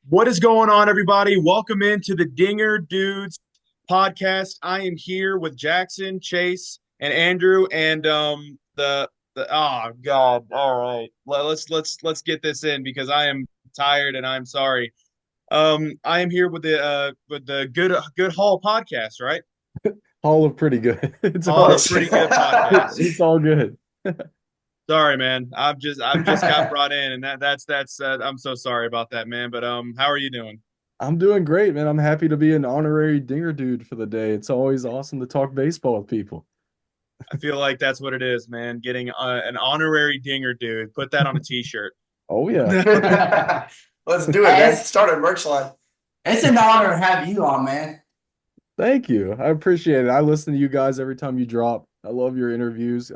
What is going on, everybody? Welcome into the Dinger Dudes podcast. I am here with Jackson, Chase, and Andrew, and the oh god, all right. Let's get this in because I am tired and I'm sorry. I am here with the Good Haul podcast, right? All of pretty good. It's All all of Pretty Good podcast. it's all good. Sorry, man. I've just got brought in, and that's I'm so sorry about that, man. But how are you doing? I'm doing great, man. I'm happy to be an honorary dinger dude for the day. It's always awesome to talk baseball with people. I feel like that's what it is, man. Getting an honorary dinger, dude. Put that on a t-shirt. Oh yeah. Let's do it, Hey, man. Start a merch line. it's an honor to have you on, man. Thank you. I appreciate it. I listen to you guys every time you drop. I love your interviews.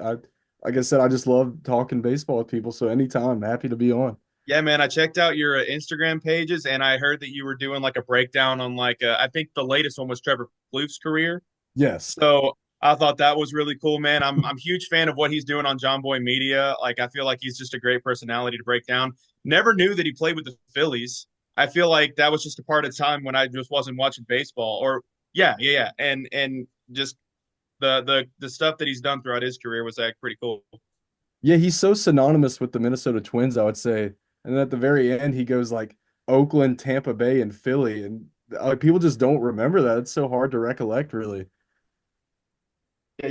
Like I said, I just love talking baseball with people. So anytime, happy to be on. Yeah, man. I checked out your Instagram pages, and I heard that you were doing like a breakdown on I think the latest one was Trevor Plouffe's career. Yes. So I thought that was really cool, man. I'm a huge fan of what he's doing on John Boy Media. Like I feel like he's just a great personality to break down. Never knew that he played with the Phillies. I feel like that was just a part of time when I just wasn't watching baseball. Or yeah. And just the stuff that he's done throughout his career was like pretty cool. Yeah, he's so synonymous with the Minnesota Twins, I would say. And then at the very end, he goes like Oakland, Tampa Bay, and Philly. And people just don't remember that. It's so hard to recollect, really. Yeah,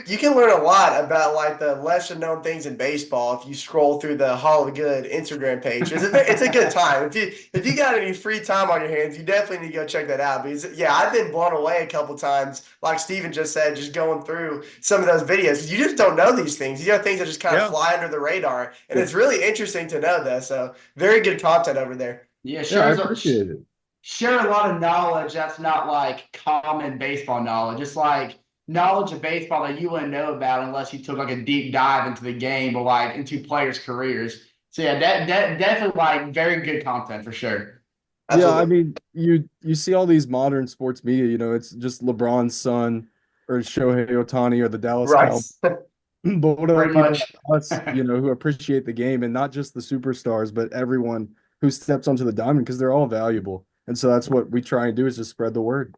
you can learn a lot about like the lesser known things in baseball if you scroll through the Hall of Good Instagram page. It's a good time. If you got any free time on your hands, you definitely need to go check that out. Because yeah, I've been blown away a couple times, like Steven just said, just going through some of those videos. You just don't know these things. These are things that just kind of Yeah. fly under the radar, and it's really interesting to know that. So very good content over there. Yeah, Yeah, I appreciate it. share a lot of knowledge that's not like common baseball knowledge. It's like knowledge of baseball that you wouldn't know about unless you took like a deep dive into the game or like into players' careers. So yeah, that definitely like very good content for sure. Yeah, I Absolutely. mean, you see all these modern sports media, it's just LeBron's son or Shohei Ohtani or the Dallas Cowboys. Right. But what Pretty about people much. like us, who appreciate the game and not just the superstars, but everyone who steps onto the diamond because they're all valuable. And so that's what we try and do is just spread the word.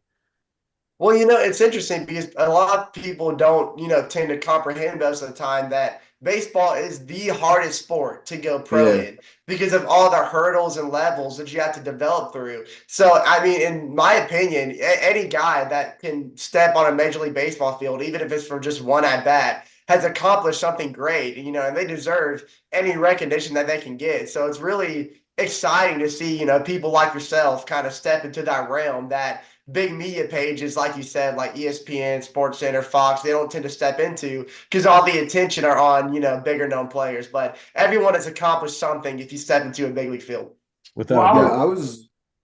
Well, it's interesting because a lot of people don't, tend to comprehend most of the time that baseball is the hardest sport to go pro Yeah. in because of all the hurdles and levels that you have to develop through. So, I mean, in my opinion, any guy that can step on a Major League Baseball field, even if it's for just one at bat, has accomplished something great, and they deserve any recognition that they can get. So it's really exciting to see, people like yourself kind of step into that realm that big media pages, like you said, like ESPN, Sports Center, Fox, they don't tend to step into because all the attention are on, bigger known players. But everyone has accomplished something if you step into a big league field. Without a Yeah, Well, doubt.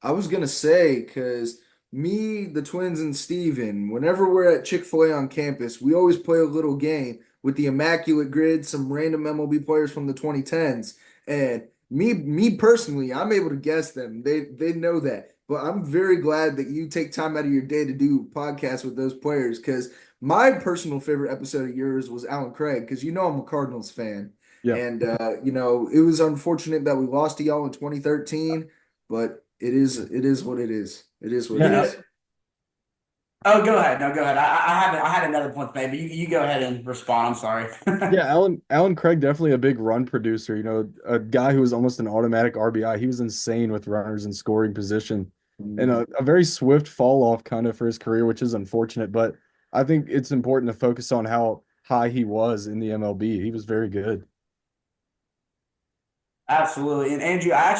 I was gonna say because me, the twins, and Steven, whenever we're at Chick-fil-A on campus, we always play a little game with the Immaculate Grid, some random MLB players from the 2010s. And me personally, I'm able to guess them. They know that. But I'm very glad that you take time out of your day to do podcasts with those players because my personal favorite episode of yours was Alan Craig because I'm a Cardinals fan. Yeah. And it was unfortunate that we lost to y'all in 2013, but it is what it is. It is what you it Yeah. know, is. oh, go ahead. No, go ahead. I had another point to make, but you go ahead and respond. I'm sorry. Yeah, Alan Craig definitely a big run producer, a guy who was almost an automatic RBI. He was insane with runners in scoring position and a very swift fall off kind of for his career, which is unfortunate, but I think it's important to focus on how high he was in the MLB. He was very good. Absolutely. And Andrew, I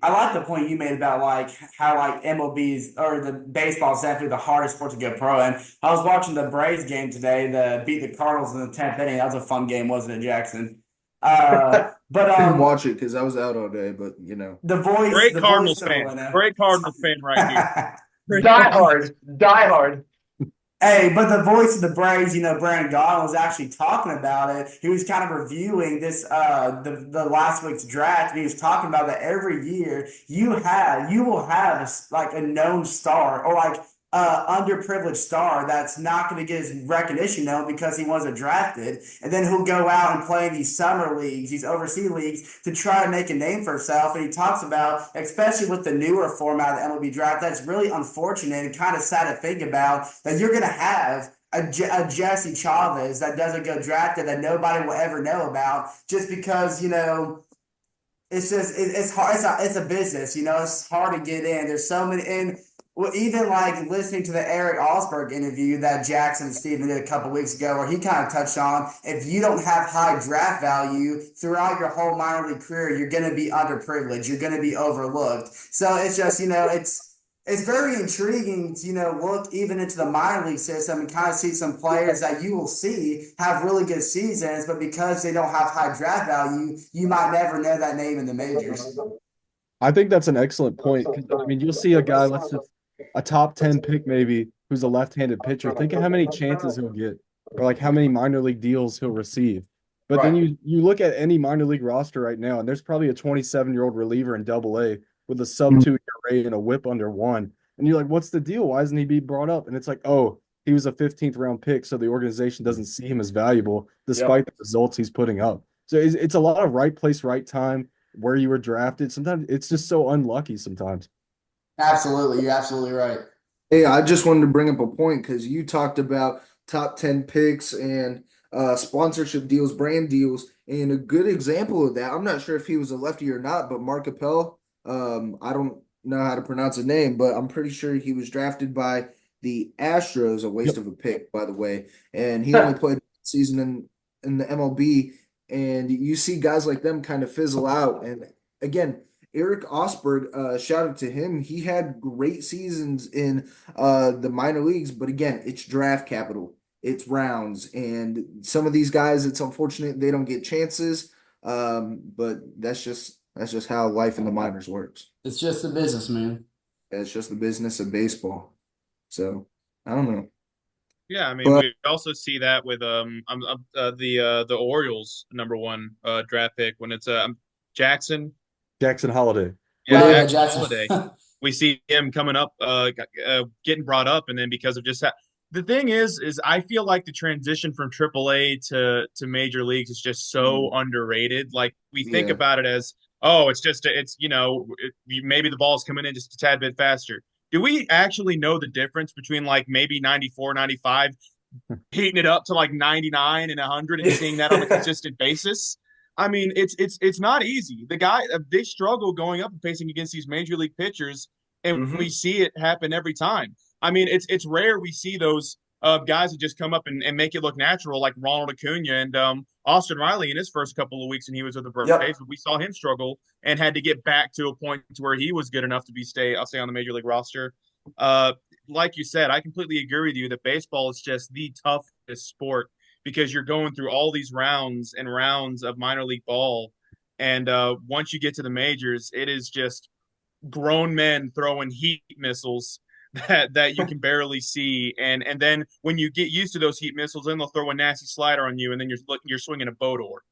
like the point you made about like how like MLB's or the baseball is definitely the hardest sport to go pro. And I was watching the Braves game today, the beat the Cardinals in the 10th inning. That was a fun game, wasn't it, Jackson? But Didn't watch it because I was out all day, but Great the voice Cardinals of fan. Atlanta. Great Cardinals fan right here. Great Die Cardinals. hard. Die hard. Hey, but the voice of the Braves, Brandon Gaudin was actually talking about it. He was kind of reviewing this the last week's draft, and he was talking about that every year you will have like a known star or like underprivileged star that's not going to get his recognition known because he wasn't drafted, and then he'll go out and play in these summer leagues, these overseas leagues, to try to make a name for himself. And he talks about, especially with the newer format of the MLB draft, that's really unfortunate and kind of sad to think about, that you're going to have a Jesse Chavez that doesn't go drafted, that nobody will ever know about, just because, it's just it's hard. It's a business, It's hard to get in. There's so many, and well, even like listening to the Eric Alsberg interview that Jackson and Steven did a couple weeks ago, where he kind of touched on, if you don't have high draft value throughout your whole minor league career, you're going to be underprivileged. You're going to be overlooked. So it's just, it's very intriguing to, look even into the minor league system and kind of see some players that you will see have really good seasons, but because they don't have high draft value, you might never know that name in the majors. I think that's an excellent point. I mean, you'll see a guy, let's just a top 10 pick maybe, who's a left-handed pitcher. Think of how many chances he'll get, or like how many minor league deals he'll receive. But then you look at any minor league roster right now, and there's probably a 27-year-old reliever in Double-A with a sub-2 ERA and a whip under 1. And you're like, what's the deal? Why isn't he being brought up? And it's like, oh, he was a 15th round pick, so the organization doesn't see him as valuable despite the results he's putting up. So it's a lot of right place, right time, where you were drafted. Sometimes it's just so unlucky sometimes. Absolutely. You're absolutely right. Hey, I just wanted to bring up a point because you talked about top 10 picks and sponsorship deals, brand deals, and a good example of that. I'm not sure if he was a lefty or not, but Mark Appel, I don't know how to pronounce his name, but I'm pretty sure he was drafted by the Astros, a waste of a pick, by the way. And he only played season in the MLB. And you see guys like them kind of fizzle out. And again, Eric Osberg, shout out to him. He had great seasons in the minor leagues, but again, it's draft capital, it's rounds, and some of these guys, it's unfortunate they don't get chances. But that's just how life in the minors works. It's just the business, man. It's just the business of baseball. So I don't know. Yeah, I mean, But we also see that with the Orioles #1 draft pick when it's Jackson. Jackson Holiday. Yeah, Jackson. Holiday. We see him coming up, getting brought up, and then because of just that, the thing is I feel like the transition from AAA to major leagues is just so underrated. Like we think about it as, oh, maybe the ball's coming in just a tad bit faster. Do we actually know the difference between like maybe 94, 95, heating it up to like 99 and 100 and seeing that on a consistent basis? I mean, it's not easy. They struggle going up and facing against these major league pitchers, and we see it happen every time. I mean, it's rare we see those guys that just come up and make it look natural, like Ronald Acuna and Austin Riley in his first couple of weeks when he was with the Braves. But we saw him struggle and had to get back to a point to where he was good enough to I'll say on the major league roster. Like you said, I completely agree with you that baseball is just the toughest sport because you're going through all these rounds and rounds of minor league ball. And once you get to the majors, it is just grown men throwing heat missiles that you can barely see. And then when you get used to those heat missiles, then they'll throw a nasty slider on you, and then you're swinging a boat oar.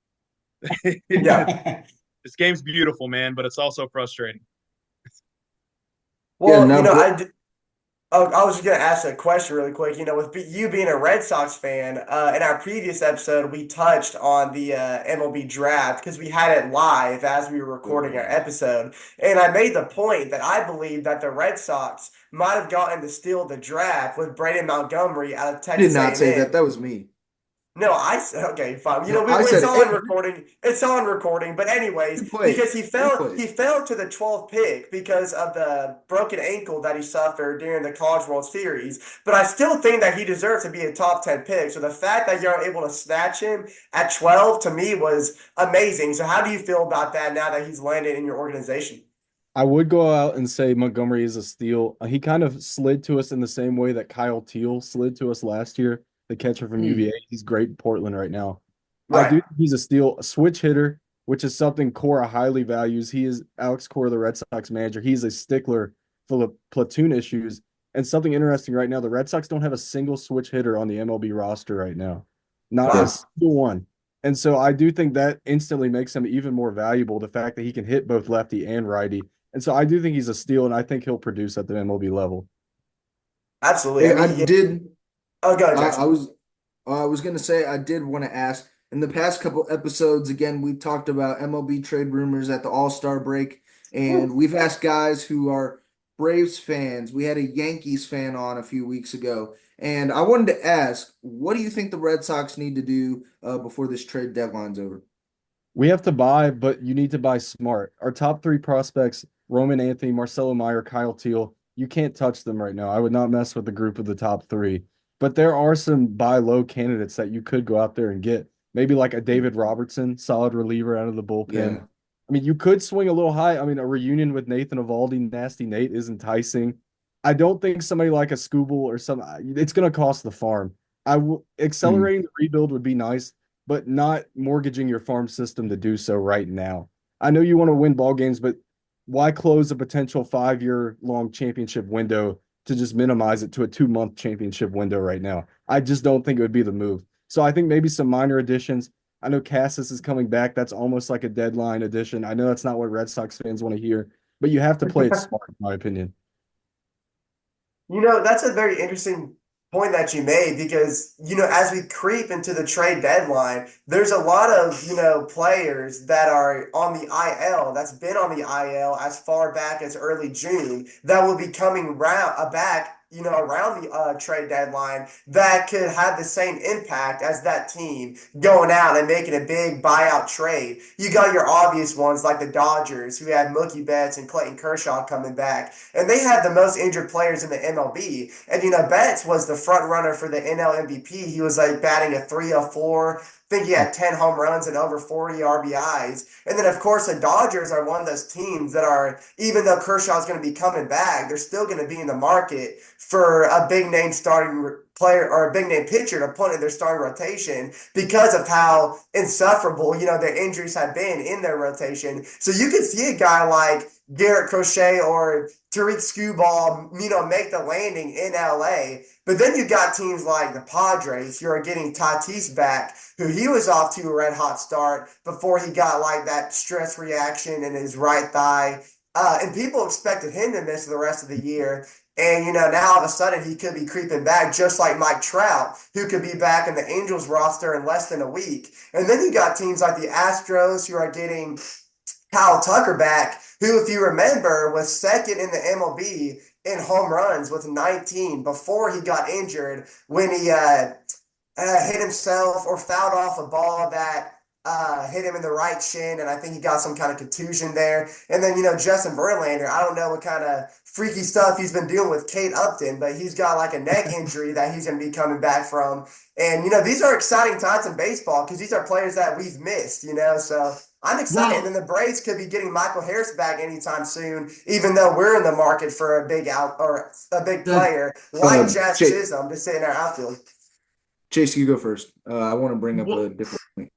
This game's beautiful, man, but it's also frustrating. Well, I was just going to ask a question really quick. With you being a Red Sox fan, in our previous episode, we touched on the MLB draft because we had it live as we were recording our episode. And I made the point that I believe that the Red Sox might have gotten to steal the draft with Braden Montgomery out of Texas I did not say A&M. that. That was me. No, I said okay, fine. it's on recording. It's on recording. But anyways, because he fell to the 12th pick because of the broken ankle that he suffered during the College World Series. But I still think that he deserves to be a top 10 pick. So the fact that you're able to snatch him at 12 to me was amazing. So how do you feel about that now that he's landed in your organization? I would go out and say Montgomery is a steal. He kind of slid to us in the same way that Kyle Teal slid to us last year, the catcher from UVA. He's great in Portland right now. Right. I do think he's a steal, a switch hitter, which is something Cora highly values. He is Alex Cora, the Red Sox manager. He's a stickler for the platoon issues. And something interesting right now, the Red Sox don't have a single switch hitter on the MLB roster right now. Not a single one. And so I do think that instantly makes him even more valuable, the fact that he can hit both lefty and righty. And so I do think he's a steal, and I think he'll produce at the MLB level. Absolutely. Hey, I I mean, yeah. did. Oh, go ahead, I, Jackson. I was I was gonna say I did want to ask in the past couple episodes. Again, we talked about MLB trade rumors at the All-Star break, and we've asked guys who are Braves fans. We had a Yankees fan on a few weeks ago, and I wanted to ask, what do you think the Red Sox need to do before this trade deadline's over? We have to buy, but you need to buy smart. Our top three prospects, Roman Anthony, Marcelo Meyer, Kyle Teal, you can't touch them right now. I would not mess with the group of the top three. But there are some buy low candidates that you could go out there and get. Maybe like a David Robertson, solid reliever out of the bullpen. Yeah. I mean, you could swing a little high. I mean, a reunion with Nathan Eovaldi, Nasty Nate is enticing. I don't think somebody like a Scooble or some it's going to cost the farm. Hmm. Accelerating the rebuild would be nice, but not mortgaging your farm system to do so right now. I know you want to win ball games, but why close a potential 5 year long championship window to just minimize it to a 2 month championship window right now? I just don't think it would be the move. So I think maybe some minor additions. I know Cassis is coming back. That's almost like a deadline addition. I know that's not what Red Sox fans want to hear, but you have to play it smart, in my opinion. That's a very interesting point that you made because, as we creep into the trade deadline, there's a lot of, players that are on the IL, that's been on the IL as far back as early June, that will be coming back, around the trade deadline that could have the same impact as that team going out and making a big buyout trade. You got your obvious ones like the Dodgers, who had Mookie Betts and Clayton Kershaw coming back, and they had the most injured players in the MLB. And Betts was the front runner for the NL MVP. He was like batting a 304. I think he had 10 home runs and over 40 RBIs. And then, of course, the Dodgers are one of those teams that are, even though Kershaw's going to be coming back, they're still going to be in the market for a big name starting player or a big name pitcher to put in their starting rotation because of how insufferable, their injuries have been in their rotation. So you could see a guy like Garrett Crochet or Tariq Skubal, make the landing in LA. But then you got teams like the Padres who are getting Tatis back, who he was off to a red hot start before he got like that stress reaction in his right thigh. And people expected him to miss the rest of the year. And, now all of a sudden he could be creeping back just like Mike Trout, who could be back in the Angels roster in less than a week. And then you got teams like the Astros who are getting Kyle Tucker back, who, if you remember, was second in the MLB in home runs with 19 before he got injured when he hit himself or fouled off a ball that hit him in the right shin, and I think he got some kind of contusion there. And then, Justin Verlander, I don't know what kind of freaky stuff he's been dealing with Kate Upton, but he's got like a neck injury that he's going to be coming back from. And, these are exciting times in baseball because these are players that we've missed, so I'm excited. And then the Braves could be getting Michael Harris back anytime soon, even though we're in the market for a big out or a big The player like Jazz Chase, Chisholm to sit in our outfield. Chase, you go first. I want to bring up a well, different point.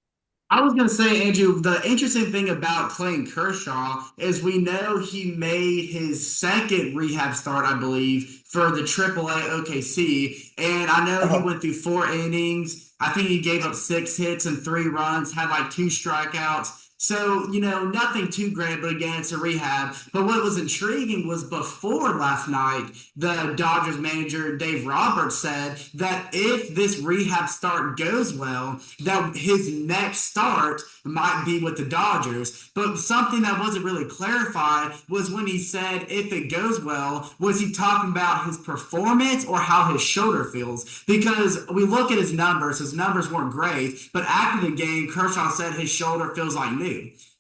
I was going to say, Andrew, the interesting thing about Clayton Kershaw is we know he made his second rehab start, I believe, for the AAA OKC. And I know he Uh-huh. went through 4 innings. I think he gave up 6 hits and 3 runs, had like 2 strikeouts. So, nothing too great, but again, it's a rehab. But what was intriguing was before last night, the Dodgers manager, Dave Roberts, said that if this rehab start goes well, that his next start might be with the Dodgers. But something that wasn't really clarified was when he said if it goes well, was he talking about his performance or how his shoulder feels? Because we look at his numbers weren't great, but after the game, Kershaw said his shoulder feels like new.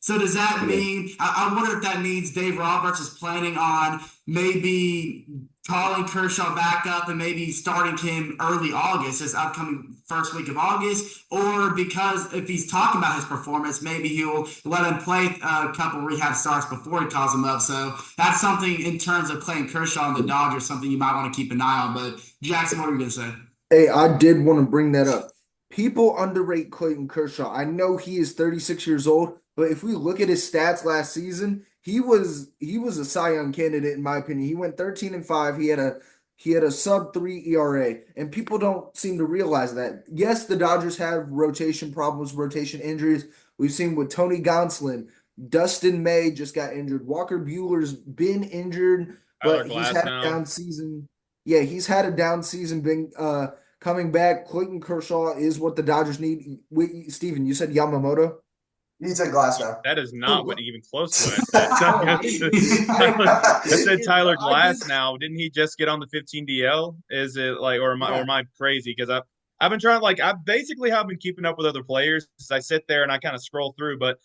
So does that Yeah. mean, I wonder if that means Dave Roberts is planning on maybe calling Kershaw back up and maybe starting him early August, this upcoming first week of August, or because if he's talking about his performance, maybe he'll let him play a couple rehab starts before he calls him up. So that's something in terms of Clayton Kershaw and the Dodgers, something you might want to keep an eye on. But Jackson, what are you going to say? Hey, I did want to bring that up. People underrate Clayton Kershaw. I know he is 36 years old, but if we look at his stats last season, he was a Cy Young candidate in my opinion. He went 13-5. He had a sub 3 ERA, and people don't seem to realize that. Yes, the Dodgers have rotation problems, rotation injuries. We've seen with Tony Gonsolin, Dustin May just got injured. Walker Bueller's been injured, Tyler but he's Glass had a now. down season. Yeah, he's had a down season. Being coming back, Clayton Kershaw is what the Dodgers need. Wait, Steven, you said Yamamoto. He's a glass now. That is Oh, not what what? even close to what I said. So Oh, I didn't hear you. I said Tyler I did. Glass now. Didn't he just get on the 15 DL? Is it like, or am I crazy? Because I've been trying, like, I basically have been keeping up with other players as I sit there and I kind of scroll through, but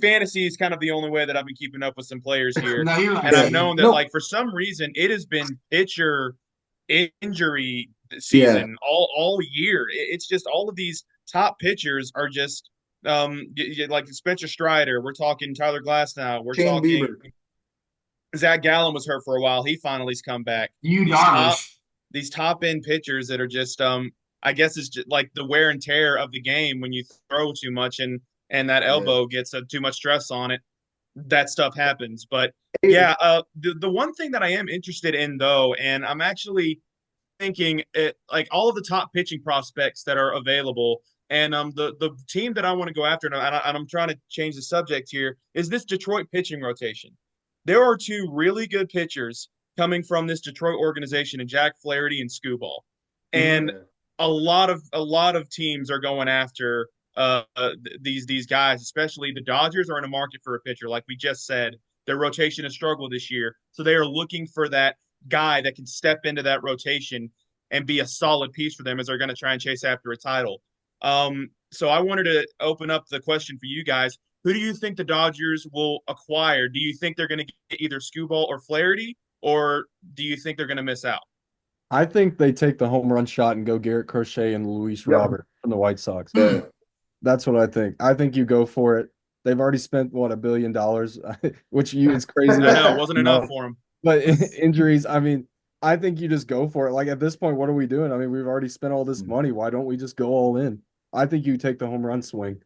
fantasy is kind of the only way that I've been keeping up with some players here. No, you're right, And I've Yeah. known Steven. that, No. like, for some reason, it has been pitcher injury Yeah. season all year. It's just all of these top pitchers are just like Spencer Strider. We're talking Tyler Glass now. We're Shane talking Bieber. Zach Gallen was hurt for a while. He finally's come back. You These top Darvish. these top end pitchers that are just I guess it's just like the wear and tear of the game when you throw too much and that Yeah. elbow gets too much stress on it. That stuff happens. But Hey, yeah, the one thing that I am interested in though, and I'm actually thinking like all of the top pitching prospects that are available. And the team that I want to go after, and I'm trying to change the subject here, is this Detroit pitching rotation. There are two really good pitchers coming from this Detroit organization, in Jack Flaherty and Skubal, and yeah. a lot of teams are going after these guys, especially the Dodgers are in a market for a pitcher, like we just said. Their rotation has struggled this year, so they are looking for that guy that can step into that rotation and be a solid piece for them as they're going to try and chase after a title. So I wanted to open up the question for you guys. Who do you think the Dodgers will acquire? Do you think they're going to get either Skubal or Flaherty, or do you think they're going to miss out? I think they take the home run shot and go Garrett Crochet and Luis Yep. Robert from the White Sox. Yeah. That's what I think. I think you go for it. They've already spent what, $1 billion, which it's crazy. I know it wasn't enough No, for them. but injuries. I mean, I think you just go for it. Like at this point, what are we doing? I mean, we've already spent all this money. Why don't we just go all in? I think you take the home run swing.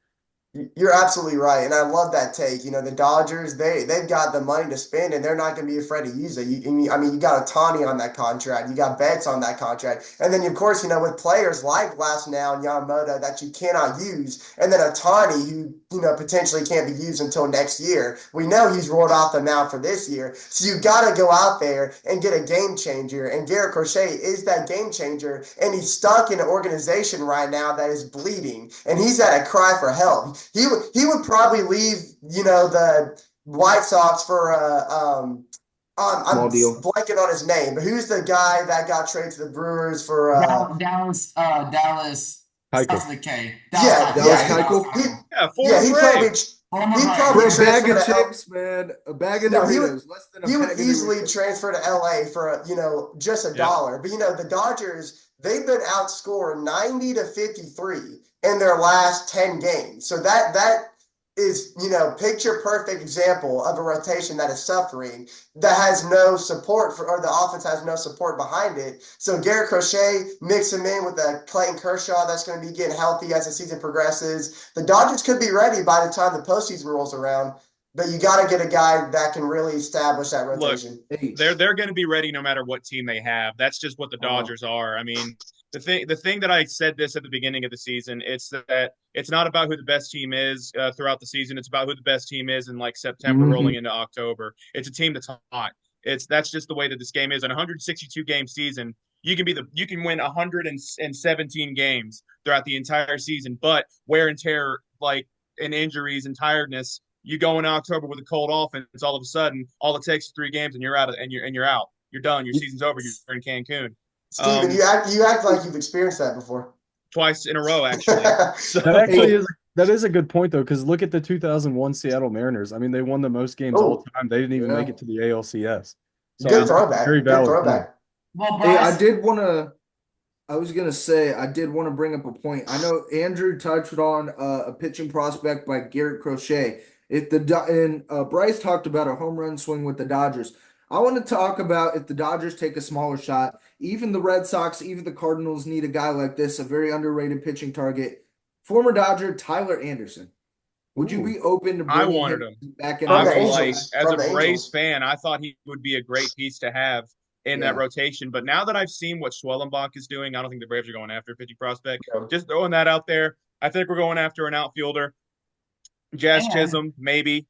You're absolutely right, and I love that take. You know, the Dodgers, they've got the money to spend, and they're not going to be afraid to use it. I mean, you got Otani on that contract, you got Betts on that contract, and then of course, you know, with players like Glasnow and Yamamoto that you cannot use, and then Otani who potentially can't be used until next year. We know he's rolled off the mound for this year, so you got to go out there and get a game changer. And Garrett Crochet is that game changer, and he's stuck in an organization right now that is bleeding, and he's at a cry for help. He would probably leave, the White Sox for I'm Small deal. blanking on his name, but who's the guy that got traded to the Brewers for Dallas Keuchel. starts with a K. Yeah, Dallas yeah, Keuchel? Yeah, yeah, former Brave. he'd For probably a bag transfer of to L- chips, man. A bag of No, Doritos. Less than a he would bag of easily Doritos. transfer to LA for just a Yep. dollar. But the Dodgers, they've been outscored 90-53 in their last 10 games. So that is, picture perfect example of a rotation that is suffering, that has no support or the offense has no support behind it. So Garrett Crochet, mix him in with a Clayton Kershaw that's going to be getting healthy as the season progresses. The Dodgers could be ready by the time the postseason rolls around, but you got to get a guy that can really establish that Look, rotation. Hey, they're going to be ready no matter what team they have. That's just what the Dodgers are. I mean, the thing that I said this at the beginning of the season, it's that it's not about who the best team is throughout the season. It's about who the best team is in like September rolling into October. It's a team that's hot. That's just the way that this game is. In a 162 game season, you can win 117 games throughout the entire season, but wear and tear like and injuries and tiredness, you go in October with a cold offense, all of a sudden, all it takes is 3 games and you're out and you're out. You're done. Your season's over. You're in Cancun. Steven, you act like you've experienced that before. Twice in a row, actually. So, That actually is a good point though, because look at the 2001 Seattle Mariners. I mean, they won the most games all time. They didn't even make it to the ALCS. So Good it's a throwback. very Good valid throwback. Well, Hey, Bryce, I was gonna say I did want to bring up a point. I know Andrew touched on a pitching prospect by Garrett Crochet. Bryce talked about a home run swing with the Dodgers. I want to talk about if the Dodgers take a smaller shot. Even the Red Sox, even the Cardinals need a guy like this, a very underrated pitching target. Former Dodger Tyler Anderson. Would you be open to I bringing wanted him him. back in? From I the was Angels. like, as From a the Braves Angels. fan, I thought he would be a great piece to have in that Yeah. rotation. But now that I've seen what Schwellenbach is doing, I don't think the Braves are going after a pitching prospect. Yeah. Just throwing that out there. I think we're going after an outfielder. Jazz And- Chisholm, maybe.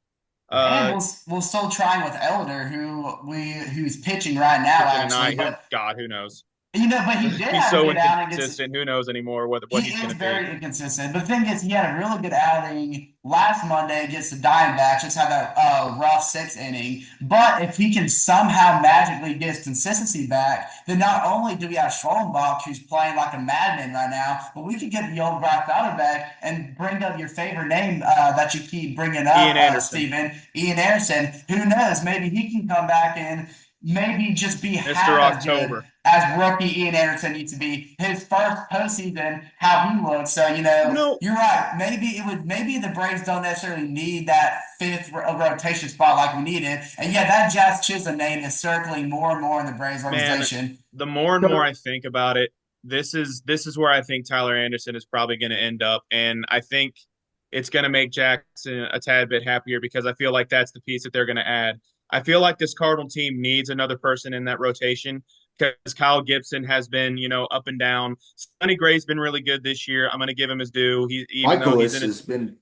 And Uh, we'll still trying with Elder, who's pitching right now, pitching actually. tonight, But God, who knows? but he did He's have a so good outing against. inconsistent. Who knows anymore what He he's going is to be? very inconsistent. But the thing is, he had a really good outing last Monday against the Diamondbacks. Just had that rough sixth inning. But if he can somehow magically get his consistency back, then not only do we have Schwellenbach, who's playing like a madman right now, but we could get the old Bryce back and bring up your favorite name that you keep bringing Ian up, Anderson, Steven, Ian Anderson. Who knows? Maybe he can come back and maybe just be Mr. half as good October. as rookie Ian Anderson needs to be. His first postseason, how he looked. So, You know, you're right. Maybe the Braves don't necessarily need that fifth rotation spot like we needed. And yeah, that Jazz Chisholm name is circling more and more in the Braves man, organization. the more and more I think about it, this is where I think Tyler Anderson is probably going to end up, and I think it's going to make Jackson a tad bit happier because I feel like that's the piece that they're going to add. I feel like this Cardinal team needs another person in that rotation because Kyle Gibson has been, up and down. Sonny Gray's been really good this year. I'm going to give him his due. Even though he's Michaelis in has been.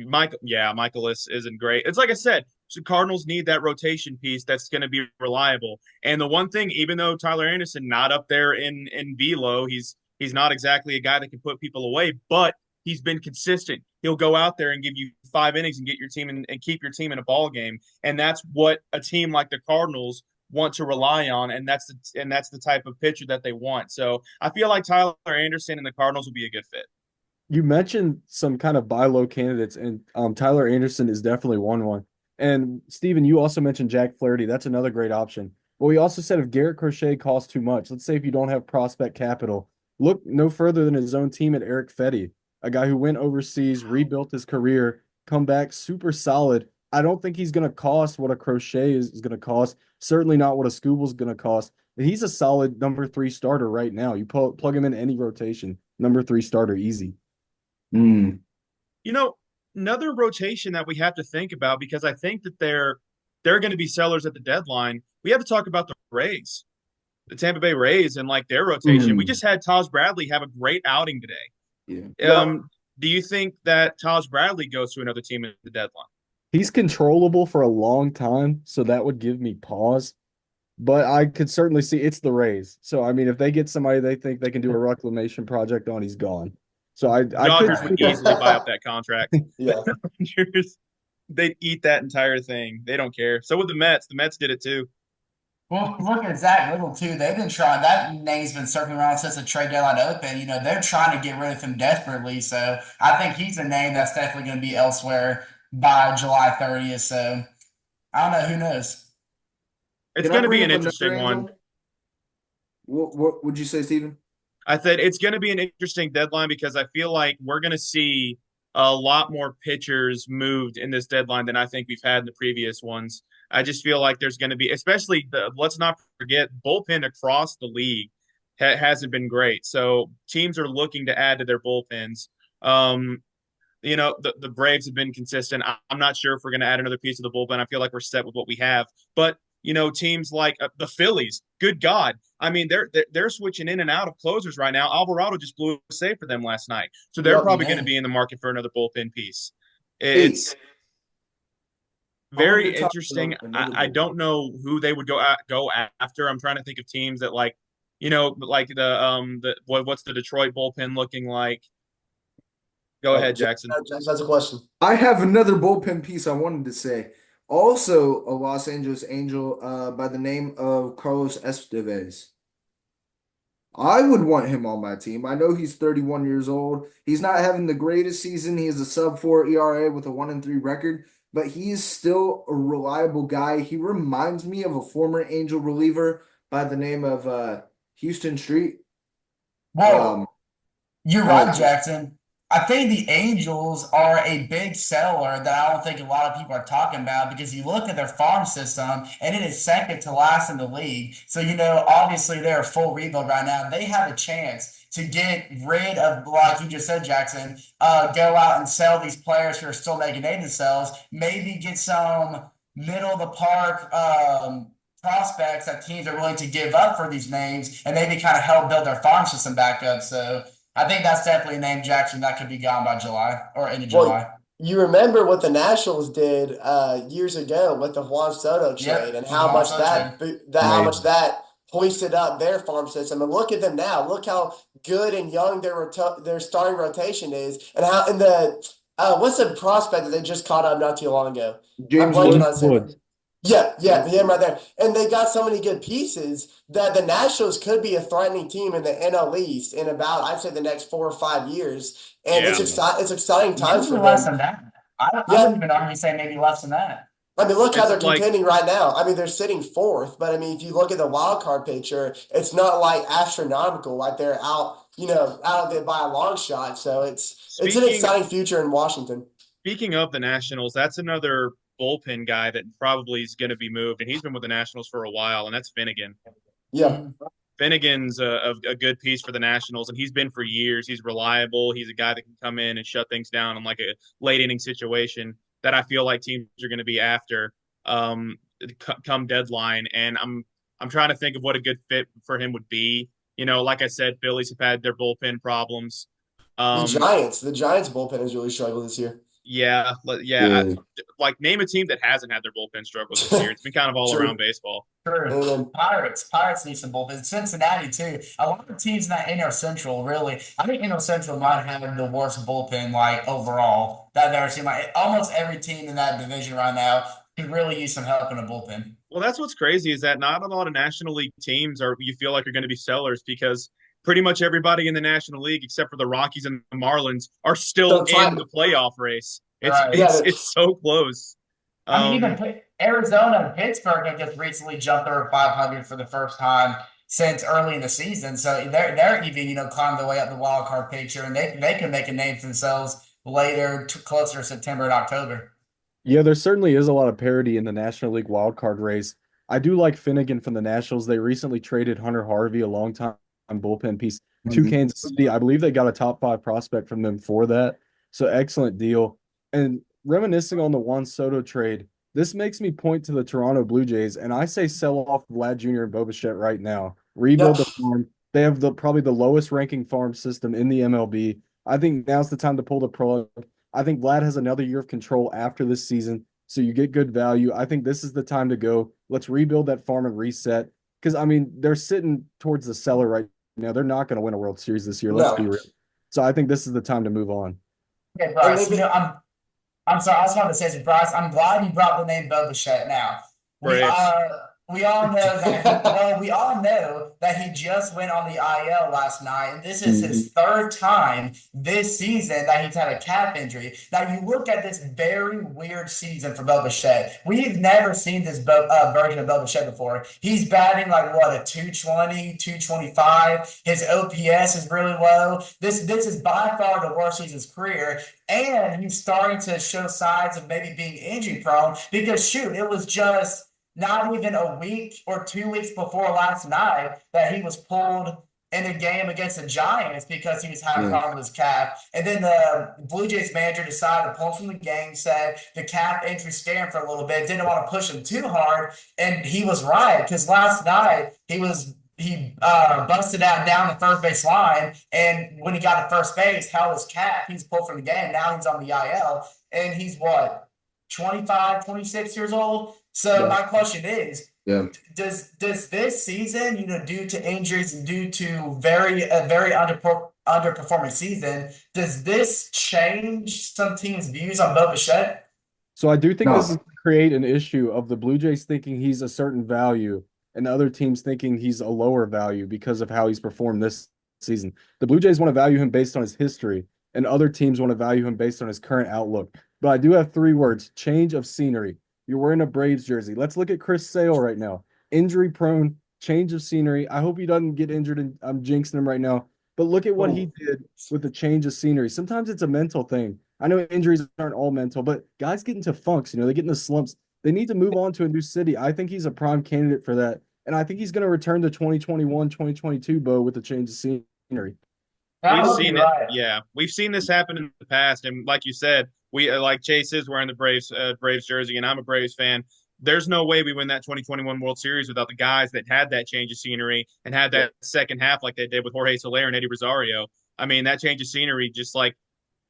Michaelis isn't great. It's like I said, so Cardinals need that rotation piece that's going to be reliable. And the one thing, even though Tyler Anderson not up there in velo, he's not exactly a guy that can put people away, but he's been consistent. He'll go out there and give you 5 innings and get your team and keep your team in a ball game. And that's what a team like the Cardinals want to rely on, and that's the type of pitcher that they want. So I feel like Tyler Anderson and the Cardinals will be a good fit. You mentioned some kind of buy low candidates, and Tyler Anderson is definitely one. And Steven, you also mentioned Jack Flaherty. That's another great option. But we also said if Garrett Crochet costs too much, let's say if you don't have prospect capital, look no further than his own team at Eric Fetty, a guy who went overseas, rebuilt his career, come back super solid. I don't think he's going to cost what a Crochet is going to cost. Certainly not what a Scooble's going to cost. And he's a solid number 3 starter right now. You plug him in any rotation, number 3 starter, easy. Mm. Another rotation that we have to think about because I think that they're going to be sellers at the deadline. We have to talk about the Rays, the Tampa Bay Rays, and like their rotation. We just had Taj Bradley have a great outing today. Yeah. Do you think that Taj Bradley goes to another team at the deadline? He's controllable for a long time, so that would give me pause. But I could certainly see it's the Rays. So I mean, if they get somebody they think they can do a reclamation project on, he's gone. So I Joggers could would easily buy up that contract. Yeah. They'd eat that entire thing. They don't care. So would the Mets. The Mets did it too. Well, look at Zach Little too. They've been trying. That name's been circling around since the trade deadline open. They're trying to get rid of him desperately. So I think he's a name that's definitely going to be elsewhere by July 30th. So I don't know. Who knows? It's Can I going to be bring an up interesting another one. angle? What would you say, Steven? I said it's going to be an interesting deadline because I feel like we're going to see a lot more pitchers moved in this deadline than I think we've had in the previous ones. I just feel like there's going to be, especially let's not forget, bullpen across the league hasn't been great. So teams are looking to add to their bullpens. The Braves have been consistent. I'm not sure if we're going to add another piece of the bullpen. I feel like we're set with what we have. But teams like the Phillies, good God. I mean, they're switching in and out of closers right now. Alvarado just blew a save for them last night. So they're Yep. probably going to be in the market for another bullpen piece. Hey, It's I wanted very to talk interesting. about another I bullpen. don't know who they would go after. I'm trying to think of teams that like what's the Detroit bullpen looking like? Go ahead, Jackson. That's a question. I have another bullpen piece I wanted to say. Also, a Los Angeles Angel by the name of Carlos Estevez. I would want him on my team. I know he's 31 years old. He's not having the greatest season. He has a sub-4 ERA with a 1-3 record, but he is still a reliable guy. He reminds me of a former Angel reliever by the name of Houston Street. Well, you're go right, ahead. Jackson. I think the Angels are a big seller that I don't think a lot of people are talking about because you look at their farm system and it is second to last in the league. So, obviously they're a full rebuild right now. They have a chance to get rid of, like you just said, Jackson, go out and sell these players who are still making name themselves, maybe get some middle of the park prospects that teams are willing to give up for these names and maybe kind of help build their farm system back up. So I think that's definitely a name, Jackson, that could be gone by July or end of Well, July. You remember what the Nationals did years ago with the Juan Soto trade Yep, and with the how Juan much Soto trade. Amazing. that hoisted up their farm system. And look at them now. Look how good and young their starting rotation is, and how and the what's the prospect that they just caught up not too long ago? I'm James blanking Wood. on his name. Woods. Yeah, him right there. And they got so many good pieces that the Nationals could be a threatening team in the NL East in about, I'd say, the next 4 or 5 years. And Yeah. it's exciting times Maybe for less them. than that. I Yeah, wouldn't even argue say maybe less than that. I mean, look how It's they're like contending right now. I mean, they're sitting fourth, but I mean, if you look at the wild card picture, it's not like astronomical, like they're out, out of it by a long shot. So it's an speaking exciting future in Washington. speaking of the Nationals, that's another bullpen guy that probably is going to be moved, and he's been with the Nationals for a while, and that's Finnegan. Yeah. Mhm. Finnegan's a good piece for the Nationals, and he's been for years. He's reliable. He's a guy that can come in and shut things down in like a late inning situation that I feel like teams are going to be after um, come deadline. And I'm trying to think of what a good fit for him would be. Like I said, Phillies have had their bullpen problems. Um, The Giants bullpen has really struggled this year. yeah. Yeah. Like name a team that hasn't had their bullpen struggles this year. It's been kind of all around True. baseball. True. And then Pirates need some bullpen. Cincinnati too. A lot of teams in that NL Central really. I think NL Central might have the worst bullpen like overall that I've ever seen. Like almost every team in that division right now could really use some help in a bullpen. Well, that's what's crazy is that not a lot of National League teams are you feel like are going to be sellers because pretty much everybody in the National League except for the Rockies and the Marlins are still so in the time. playoff race. It's Right. Yeah, it's it's so close. I mean, even Um, Arizona and Pittsburgh have just recently jumped over 500 for the first time since early in the season. So they're even climbing the way up the wild card picture, and they can make a name for themselves later, closer to September and October. Yeah, there certainly is a lot of parity in the National League wildcard race. I do like Finnegan from the Nationals. They recently traded Hunter Harvey, a longtime bullpen piece, to Mhm. Kansas City. I believe they got a top five prospect from them for that. So excellent deal. And reminiscing on the Juan Soto trade, this makes me point to the Toronto Blue Jays, and I say sell off Vlad Jr. and Bo Bichette right now. yeah. Rebuild the farm. They have the probably the lowest ranking farm system in the MLB. I think now's the time to pull the plug. I think Vlad has another year of control after this season, so you get good value. I think this is the time to go. Let's rebuild that farm and reset. Because I mean, they're sitting towards the cellar right now. They're not going to win a World Series this year. Let's be No. real. So I think this is the time to move on. Okay, And Bryce. they've been I'm sorry. I just wanted to say something, Bryce. I'm glad you brought the name Bo Bichette. Now we Braves. we all know that well, we all know that he just went on the IL last night, and this is Mhm. his third time this season that he's had a calf injury. Now you look at this very weird season for Bo Bichette. We've never seen this version of Bo Bichette before. He's batting like what a 220, 225. His OPS is really low. This is by far the worst season of his career. And he's starting to show signs of maybe being injury prone because, shoot, it was just not even a week or 2 weeks before last night that he was pulled in a game against the Giants because he was having a Yeah. problem with his calf. And then the Blue Jays manager decided to pull him from the game, said the calf injury scared him for a little bit, didn't want to push him too hard. And he was right because last night he busted out down the first base line, and when he got to first base, held his calf. He's pulled from the game. Now he's on the IL, and he's what, 25, 26 years old? So Yeah. my question is, Yeah. does this season, due to injuries and due to very underperforming season, does this change some teams' views on Bo Bichette? So I do think this is No. to create an issue of the Blue Jays thinking he's a certain value and other teams thinking he's a lower value because of how he's performed this season. The Blue Jays want to value him based on his history, and other teams want to value him based on his current outlook. But I do have three words: change of scenery. You're wearing a Braves jersey. Let's look at Chris Sale right now. Injury prone, change of scenery. I hope he doesn't get injured, and I'm jinxing him right now. But look at what he did with the change of scenery. Sometimes it's a mental thing. I know injuries aren't all mental, but guys get into funks, they get into slumps. They need to move on to a new city. I think he's a prime candidate for that. And I think he's going to return to 2021, 2022, Bo, with the change of scenery. I We've hope you're seen it. right. Yeah, we've seen this happen in the past, and like you said, we like Chase is wearing the Braves jersey, and I'm a Braves fan. There's no way we win that 2021 World Series without the guys that had that change of scenery and had Yeah. that second half like they did with Jorge Soler and Eddie Rosario. I mean, that change of scenery just like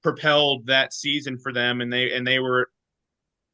propelled that season for them, and they were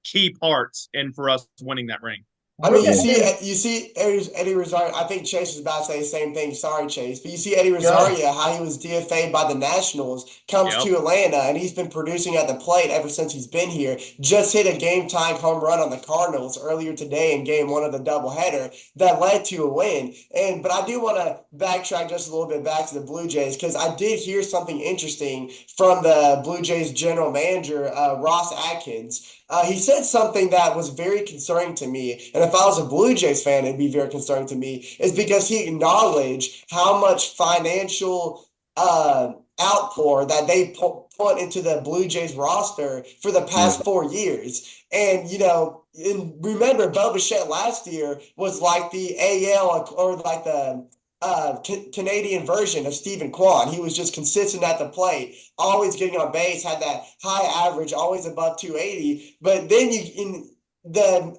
key parts in for us winning that ring. I mean, Yeah. you see Eddie Rosario. I think Chase was about to say the same thing. Sorry, Chase, but you see Eddie Rosario, how he was DFA'd by the Nationals, comes Yep. to Atlanta, and he's been producing at the plate ever since he's been here. Just hit a game-tying home run on the Cardinals earlier today in Game 1 of the doubleheader that led to a win. But I do want to backtrack just a little bit back to the Blue Jays because I did hear something interesting from the Blue Jays general manager, Ross Atkins. He said something that was very concerning to me, and if I was a Blue Jays fan, it'd be very concerning to me, is because he acknowledged how much financial outpour that they put into the Blue Jays roster for the past 4 years. And, and remember, Bo Bichette last year was like the AL or like the Canadian version of Stephen Kwan. He was just consistent at the plate, always getting on base, had that high average, always above 280. But then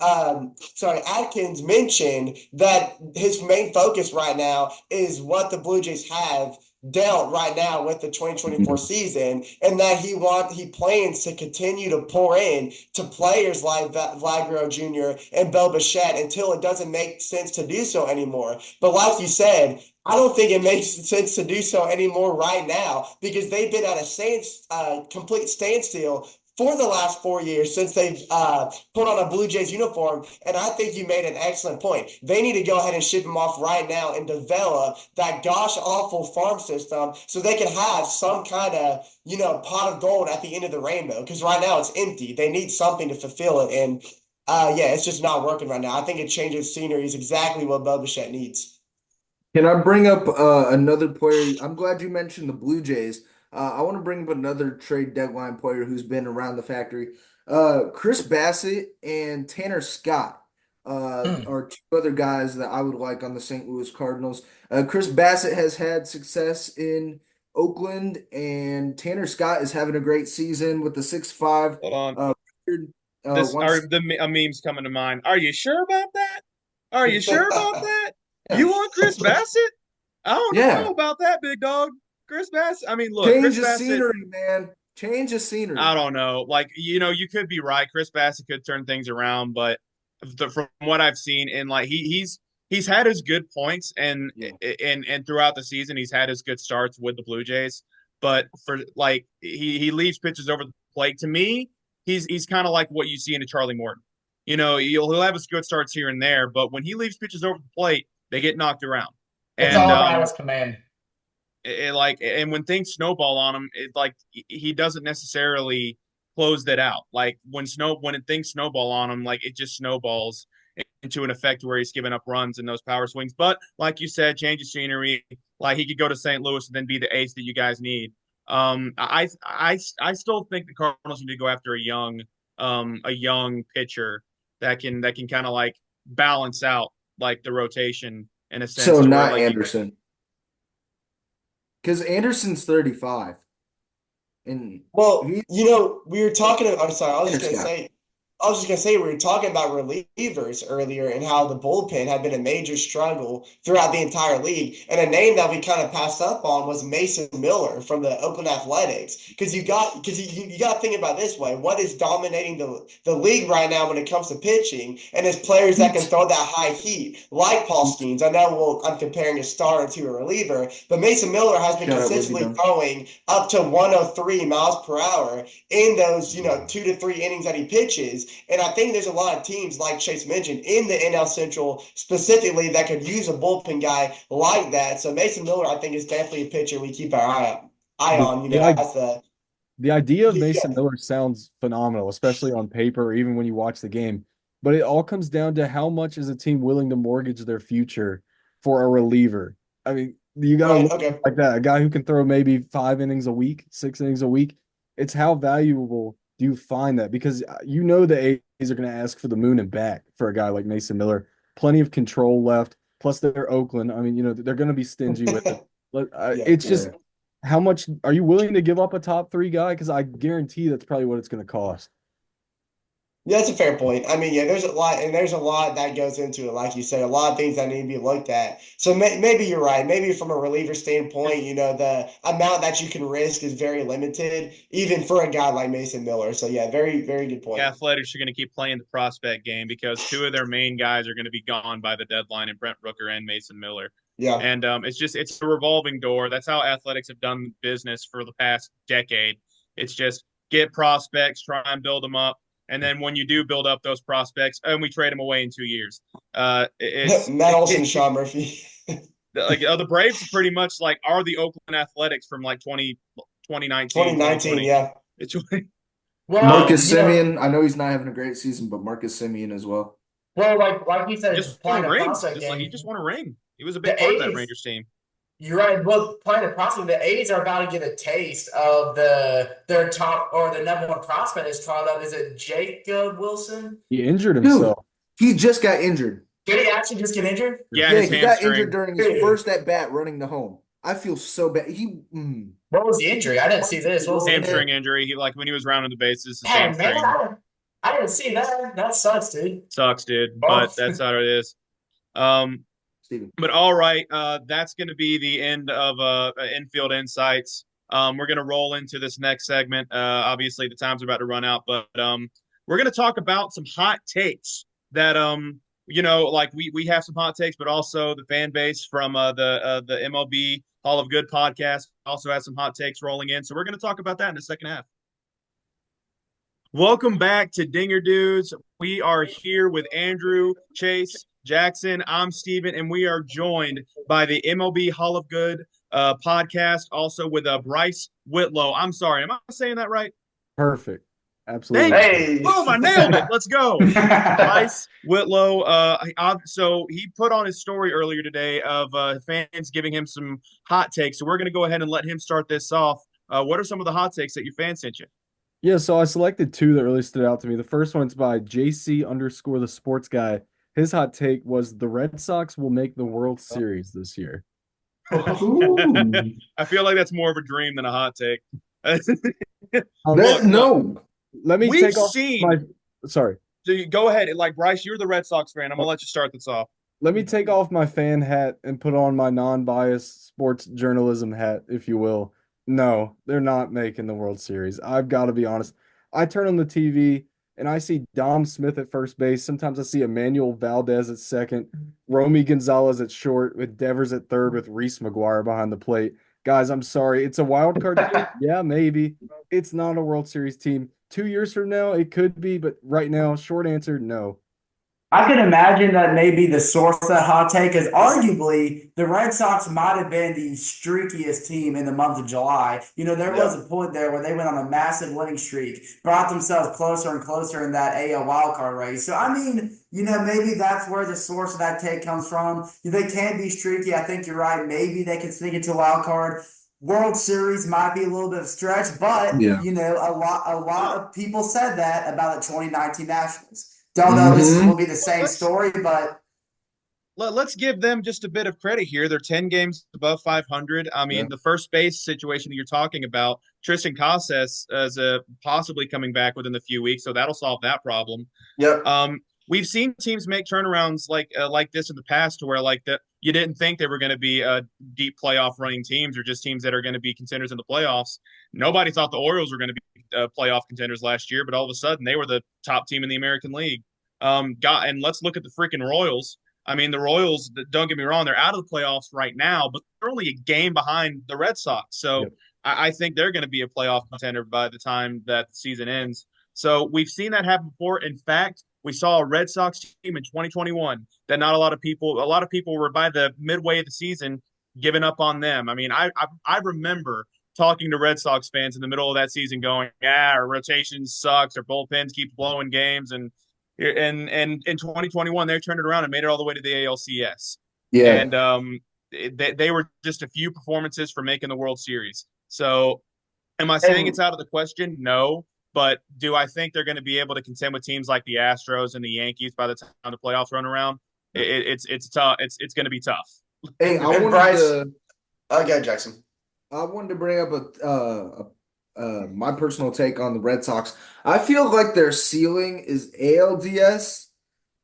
Atkins mentioned that his main focus right now is what the Blue Jays have dealt right now with the 2024 season, and that he plans to continue to pour in to players like Vlad Guerrero Jr. and Bo Bichette until it doesn't make sense to do so anymore. But like you said, I don't think it makes sense to do so anymore right now because they've been at a complete standstill for the last 4 years since they've put on a Blue Jays uniform. And I think you made an excellent point. They need to go ahead and ship him off right now and develop that gosh awful farm system so they can have some kind of, pot of gold at the end of the rainbow. Because right now it's empty. They need something to fulfill it. And it's just not working right now. I think a change of scenery is exactly what Bo Bichette needs. Can I bring up another player? I'm glad you mentioned the Blue Jays. I want to bring up another trade deadline player who's been around the factory. Chris Bassett and Tanner Scott are two other guys that I would like on the St. Louis Cardinals. Chris Bassett has had success in Oakland, and Tanner Scott is having a great season with the 6.5 Hold on. record. A meme's coming to mind. Are you sure about that? Are you sure about that? Yeah. You want Chris Bassett? I don't Yeah. know about that, big dog. Chris Bassett. I mean, look, Change Chris the Bassett. scenery, man. Change the scenery. I don't know. Like, you could be right. Chris Bassett could turn things around, but from what I've seen, and like he's had his good points, and throughout the season, he's had his good starts with the Blue Jays. But for like he leaves pitches over the plate. To me, he's kind of like what you see in a Charlie Morton. He'll have his good starts here and there, but when he leaves pitches over the plate, they get knocked around. It's And all about his command. And when things snowball on him, he doesn't necessarily close that out. Like when things snowball on him, like it just snowballs into an effect where he's giving up runs and those power swings. But like you said, change of scenery. Like he could go to St. Louis and then be the ace that you guys need. I still think the Cardinals need to go after a young pitcher that can kind of like balance out like the rotation in a sense. So to not where, like, Anderson. Because Anderson's 35. And Well, we were talking. I'm sorry. I was just Scott. gonna say we were talking about relievers earlier and how the bullpen had been a major struggle throughout the entire league. And a name that we kind of passed up on was Mason Miller from the Oakland Athletics. Because you got to think about it this way: what is dominating the league right now when it comes to pitching, and it's players that can throw that high heat, like Paul Skeens. I know I'm comparing a starter to a reliever, but Mason Miller has been consistently throwing up to 103 miles per hour in those 2 to 3 innings that he pitches. And I think there's a lot of teams, like Chase mentioned, in the NL Central specifically that could use a bullpen guy like that. So Mason Miller, I think, is definitely a pitcher we keep our eye on. The idea of Mason Miller sounds phenomenal, especially on paper or even when you watch the game. But it all comes down to how much is a team willing to mortgage their future for a reliever. I mean, you got to look like that. A guy who can throw maybe 5 innings a week, 6 innings a week. It's how valuable do you find that? Because the A's are going to ask for the moon and back for a guy like Mason Miller. Plenty of control left. Plus, they're Oakland. I mean, they're going to be stingy with it. It's just how much are you willing to give up a top 3 guy? Because I guarantee that's probably what it's going to cost. Yeah, that's a fair point. I mean, yeah, there's a lot that goes into it. Like you said, a lot of things that need to be looked at. So maybe you're right. Maybe from a reliever standpoint, the amount that you can risk is very limited, even for a guy like Mason Miller. So yeah, very, very good The point. Athletics are going to keep playing the prospect game because two of their main guys are going to be gone by the deadline, and Brent Rooker and Mason Miller. Yeah. And it's a revolving door. That's how Athletics have done business for the past decade. It's just get prospects, try and build them up, and then when you do build up those prospects, and we trade them away in 2 years. Matt Olson, Sean Murphy. Like the Braves are pretty much like are the Oakland Athletics from like 2019, 2019, 2020. yeah. It's Well, Marcus you know, Semien, I know he's not having a great season, but Marcus Semien as well. well, like you said, just won playing a the ring. prospect Just like he game, just won a ring. He was a big the part of that A's. Rangers team. You're right. Well, playing the prospect, the A's are about to get a taste of their top or the number one prospect is tried up. Is it Jacob Wilson? He injured Dude, himself. he just got injured. Did he actually just get injured? Yeah, Yeah, his he got injured hamstring. during his first at bat running the home. I feel so bad. What was the injury? I didn't see this. What was the injury? Hamstring injury. He like when he was rounding the bases, his Dang, man, hamstring I didn't see that. That sucks, dude. sucks, dude. Oh. But that's how it is. Um, Steven. but all right, that's going to be the end of infield insights. We're going to roll into this next segment. Obviously, the time's about to run out, but we're going to talk about some hot takes that like we have some hot takes, but also the fan base from the MLB Hall of Good podcast also has some hot takes rolling in. So we're going to talk about that in the second half. Welcome back to Dinger Dudes. We are here with Andrew, Chase, Jackson. I'm Steven, and we are joined by the MLB Hall of Good podcast, also with Bryce Whitlow. I'm sorry, am I saying that right? Perfect. Absolutely. Hey. Boom, I nailed it. Let's go. Bryce Whitlow. So he put on his story earlier today of fans giving him some hot takes. So we're going to go ahead and let him start this off. What are some of the hot takes that your fans sent you? Yeah, so I selected two that really stood out to me. The first one's by JC underscore the sports guy. His hot take was the Red Sox will make the World Series this year. I feel like that's more of a dream than a hot take. No. Let me We've take off seen. my sorry. So you go ahead. Like Bryce, you're the Red Sox fan. I'm gonna let you start this off. Let me take off my fan hat and put on my non-biased sports journalism hat, if you will. No, they're not making the World Series. I've got to be honest. I turn on the TV and I see Dom Smith at first base. Sometimes I see Emmanuel Valdez at second, Romy Gonzalez at short, with Devers at third, with Reese McGuire behind the plate. Guys, I'm sorry. It's a wild card team. Yeah, maybe. It's not a World Series team. 2 years from now, it could be, but right now, short answer, no. I can imagine that maybe the source of that hot take is arguably the Red Sox might have been the streakiest team in the month of July. There was a point there where they went on a massive winning streak, brought themselves closer and closer in that AL wildcard race. So, I mean, maybe that's where the source of that take comes from. They can be streaky. I think you're right. Maybe they can sneak into a wild card. World Series might be a little bit of a stretch, but, Yeah. a lot of people said that about the 2019 Nationals. Don't know if this will be the same story, but let's give them just a bit of credit here. They're 10 games above 500. I mean, the first base situation that you're talking about, Tristan Casas is possibly coming back within a few weeks, so that'll solve that problem. Yep. We've seen teams make turnarounds like this in the past, to where you didn't think they were going to be deep playoff running teams or just teams that are going to be contenders in the playoffs. Nobody thought the Orioles were going to be playoff contenders last year, but all of a sudden they were the top team in the American League. And let's look at the freaking Royals. I mean, the Royals, don't get me wrong, they're out of the playoffs right now, but they're only a game behind the Red Sox. So Yep. I think they're going to be a playoff contender by the time that the season ends. So we've seen that happen before. In fact, we saw a Red Sox team in 2021 that a lot of people were by the midway of the season giving up on them. I mean, I remember talking to Red Sox fans in the middle of that season going, yeah, our rotation sucks, our bullpens keep blowing games, and in 2021 they turned it around and made it all the way to the ALCS. Yeah. And they were just a few performances from making the World Series. So am I saying it's out of the question? No. But do I think they're going to be able to contend with teams like the Astros and the Yankees by the time the playoffs run around? It's tough. It's going to be tough. Hey, Bryce. Okay, Jackson. I wanted to bring up my personal take on the Red Sox. I feel like their ceiling is ALDS.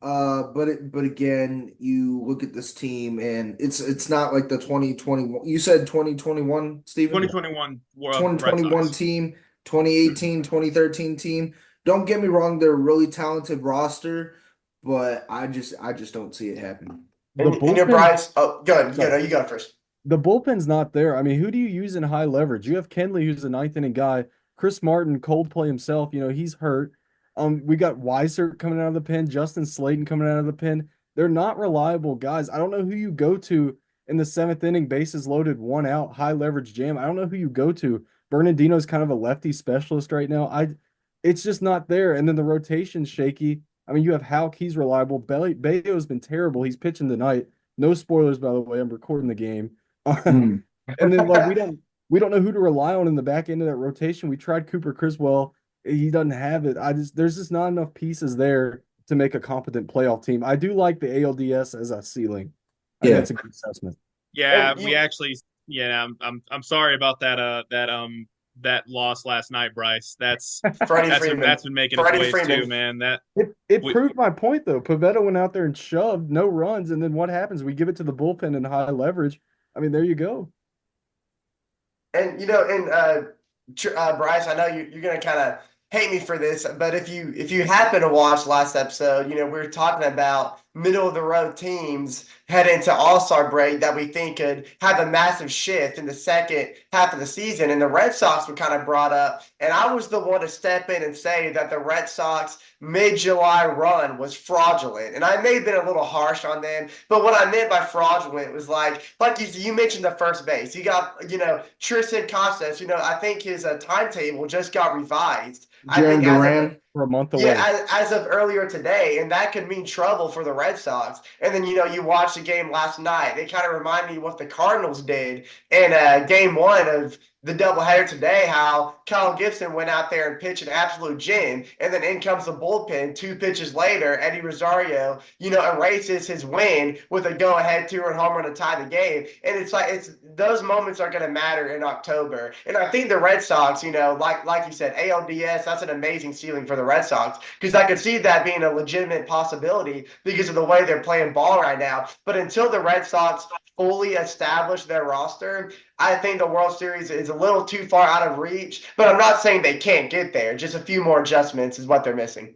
But again, you look at this team and it's not like the 2021. You said 2021, Steven? 2021 Red 2021 Sox. team, 2018, 2013 team. Don't get me wrong, they're a really talented roster, but I just don't see it happening. The And your bullpen, Bryce. Oh, go ahead. sorry, You go first. the bullpen's not there. I mean, who do you use in high leverage? You have Kenley, who's a ninth inning guy. Chris Martin, Coldplay himself, he's hurt. We got Weiser coming out of the pen, Justin Slayton coming out of the pen. They're not reliable guys. I don't know who you go to in the seventh inning, bases loaded, one out, high leverage jam. I don't know who you go to. Bernardino's kind of a lefty specialist right now. It's just not there. And then the rotation's shaky. I mean, you have Houck, he's reliable. Bayo's been terrible. He's pitching tonight. No spoilers, by the way. I'm recording the game. Mm. And then like we don't know who to rely on in the back end of that rotation. We tried Cooper Criswell. He doesn't have it. There's just not enough pieces there to make a competent playoff team. I do like the ALDS as a ceiling. I think Yeah. that's a good assessment. Yeah, And we actually. Yeah, I'm sorry about that loss last night, Bryce. Freddie Freeman. That's been making Freddie its ways Freeman. too, man. It We- proved my point though. Pavetta went out there and shoved, no runs, and then what happens? We give it to the bullpen in high leverage. I mean, there you go. And Bryce, I know you're gonna kind of hate me for this, but if you happen to watch last episode, we were talking about middle of the road teams heading into All-Star break that we think could have a massive shift in the second half of the season. And the Red Sox were kind of brought up, and I was the one to step in and say that the Red Sox mid-July run was fraudulent. And I may have been a little harsh on them, but what I meant by fraudulent was like you mentioned the first base. You got, Tristan Casas, I think his timetable just got revised. I Jaron think Duran. For a month away. yeah, as of earlier today, and that could mean trouble for the Red Sox. And then, you watched the game last night. It kind of reminded me of what the Cardinals did in game one of the doubleheader today, how Kyle Gibson went out there and pitched an absolute gem, and then in comes the bullpen 2 pitches later. Eddie Rosario, erases his win with a go-ahead 2-run home run to tie the game. And it's those moments are going to matter in October. And I think the Red Sox, like you said, ALDS, that's an amazing ceiling for the Red Sox, because I could see that being a legitimate possibility because of the way they're playing ball right now. But until the Red Sox fully establish their roster, I think the World Series is a little too far out of reach. But I'm not saying they can't get there. Just a few more adjustments is what they're missing.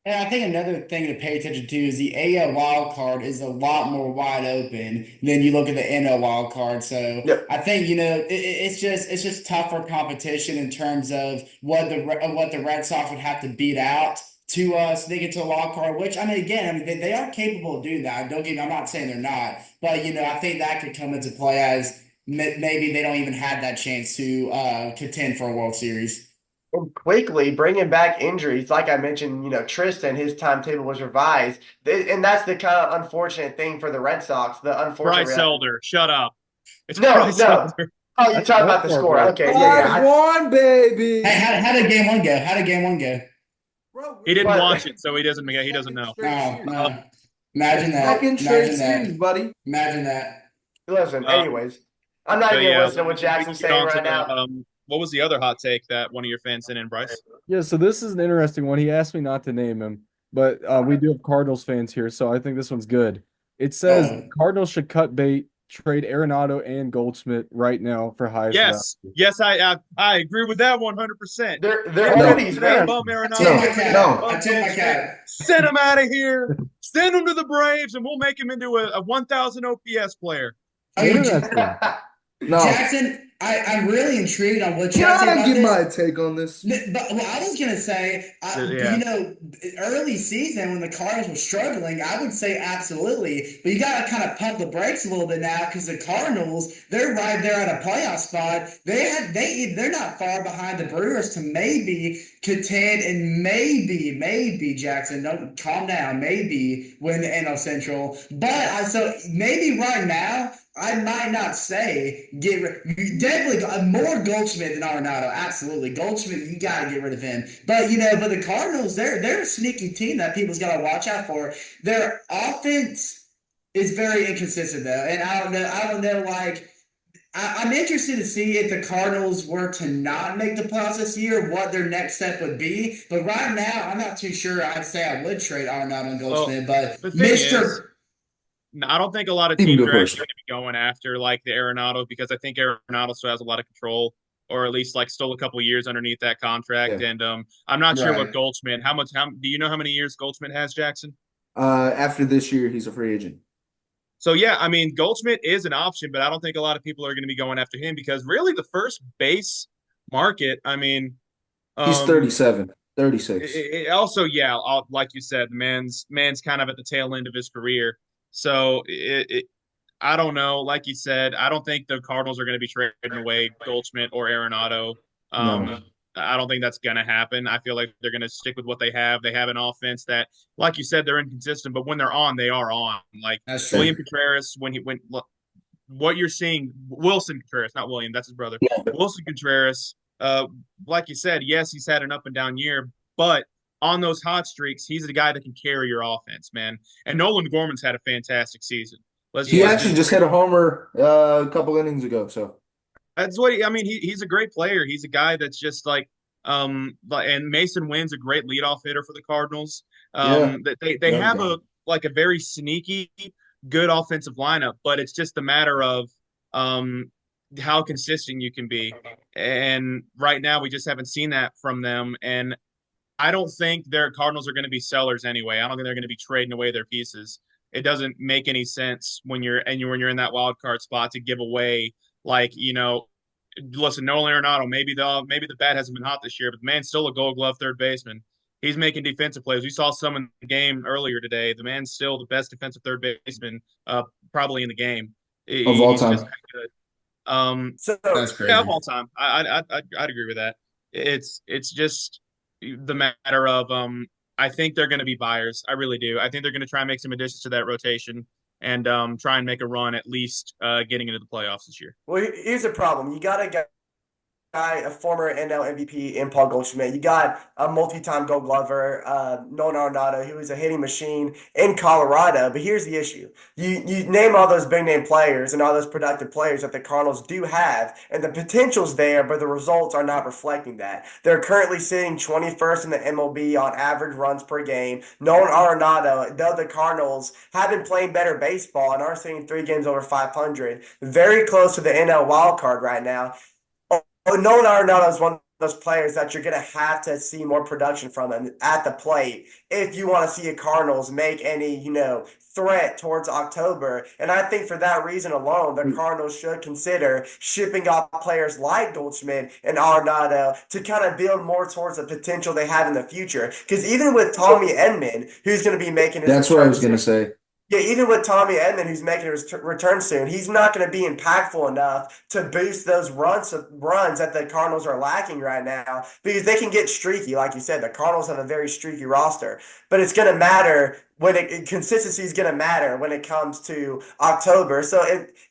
And I think another thing to pay attention to is the AL wild card is a lot more wide open than you look at the NL wild card. So Yep. I think it's just tougher competition in terms of what the Red Sox would have to beat out to so they get to a wild card. Which again, they are capable of doing that. Don't get me. I'm not saying they're not, but I think that could come into play as maybe they don't even have that chance to contend for a World Series. And quickly bringing back injuries, like I mentioned, Tristan, his timetable was revised, and that's the kind of unfortunate thing for the Red Sox. The unfortunate. Bryce Elder, shut up. It's No, Bryce no. Elder. Oh, you're That's talking about the Allstar, score? bro. Okay, yeah. 5-1, baby. Hey, how did game one go? How did game one go? Bro, He didn't But- watch it, so he doesn't know. No. Imagine that. Second straight Imagine series, that. buddy. Imagine that. Listen, anyways, I'm not So, even yeah, listening to what we Jackson's can get saying on to right now. what was the other hot take that one of your fans sent in, Bryce? Yeah, so this is an interesting one. He asked me not to name him, but we do have Cardinals fans here, so I think this one's good. It says Cardinals should cut bait, trade Arenado and Goldschmidt right now for highest value. Yes, I agree with that 100%. They're No. already Bum man. Arenado. I take my cap. Send him out of here. Send him to the Braves, and we'll make him into a 1,000 OPS player. Interesting. No. Jackson, I'm really intrigued on what Can Jackson I about give this. my take on this? But I was gonna say, Yeah. early season when the Cardinals were struggling, I would say absolutely. But you gotta kind of pump the brakes a little bit now because the Cardinals, they're right there at a playoff spot. They're not far behind the Brewers to maybe contend and maybe Jackson, don't calm down, maybe win the NL Central. But so maybe right now. I might not say definitely more Goldschmidt than Arenado. Absolutely, Goldschmidt, you got to get rid of him. But but the Cardinals, they're a sneaky team that people's got to watch out for. Their offense is very inconsistent though, and I don't know. Like I'm interested to see if the Cardinals were to not make the playoffs this year, what their next step would be. But right now, I'm not too sure. I'd say I would trade Arenado and Well, Goldschmidt, but the thing is, Mister. I don't think a lot of You can teams go are first. actually going to be going after like the Arenado because I think Arenado still has a lot of control, or at least like still a couple years underneath that contract. Yeah. And I'm not sure what Right. Goldschmidt. How much? How do you know how many years Goldschmidt has, Jackson? After this year, he's a free agent. So yeah, I mean Goldschmidt is an option, but I don't think a lot of people are going to be going after him because really the first base market. I mean, He's um, 37, 36. also yeah, like you said, man's kind of at the tail end of his career. So I don't know. Like you said, I don't think the Cardinals are going to be trading away Goldschmidt or Arenado. No. I don't think that's going to happen. I feel like they're going to stick with what they have. They have an offense that, like you said, they're inconsistent, but when they're on, they are on. Like That's true. William Contreras, when he went, what you're seeing, Wilson Contreras, not William, that's his brother. Wilson Contreras, like you said, yes, he's had an up and down year, but on those hot streaks, he's the guy that can carry your offense, man. And Nolan Gorman's had a fantastic season. He Let's actually just just hit a homer a couple innings ago. So that's what I mean. He's a great player. He's a guy that's just like and Mason Wynn's a great leadoff hitter for the Cardinals. yeah, That they young have guy. a very sneaky good offensive lineup, but it's just a matter of um how consistent you can be. And right now we just haven't seen that from them. And I don't think their Cardinals are going to be sellers anyway. I don't think they're going to be trading away their pieces. It doesn't make any sense when you're in that wild card spot to give away like listen, Nolan Arenado, maybe the bat hasn't been hot this year, but the man's still a Gold Glove third baseman. He's making defensive plays. We saw some in the game earlier today. The man's still the best defensive third baseman, probably in the game. Of all He's just time. that good. So That's Yeah, of crazy. all time, I'd agree with that. It's just the matter of I think they're going to be buyers. I really do. I think they're going to try and make some additions to that rotation and try and make a run at least getting into the playoffs this year. well, here's the problem. You got to guy, a former NL MVP in Paul Goldschmidt. You got a multi-time Gold Glover, Nolan Arenado, who is a hitting machine in Colorado. But here's the issue: you name all those big name players and all those productive players that the Cardinals do have, and the potential's there, but the results are not reflecting that. They're currently sitting 21st in the MLB on average runs per game. Nolan Arenado, though the Cardinals have been playing better baseball and are sitting 3 games over 500, very close to the NL wild card right now. Nolan Arenado is one of those players that you're going to have to see more production from him at the plate if you want to see a Cardinals make any, threat towards October. And I think for that reason alone, the Cardinals should consider shipping off players like Goldschmidt and Arenado to kind of build more towards the potential they have in the future. Because even with Tommy Edman, who's going to be making his That's what I return was gonna soon, say. yeah, even with Tommy Edman, who's making his return soon, he's not going to be impactful enough to boost those runs that the Cardinals are lacking right now because they can get streaky. Like you said, the Cardinals have a very streaky roster, but it's going to matter consistency is going to matter when it comes to October. So,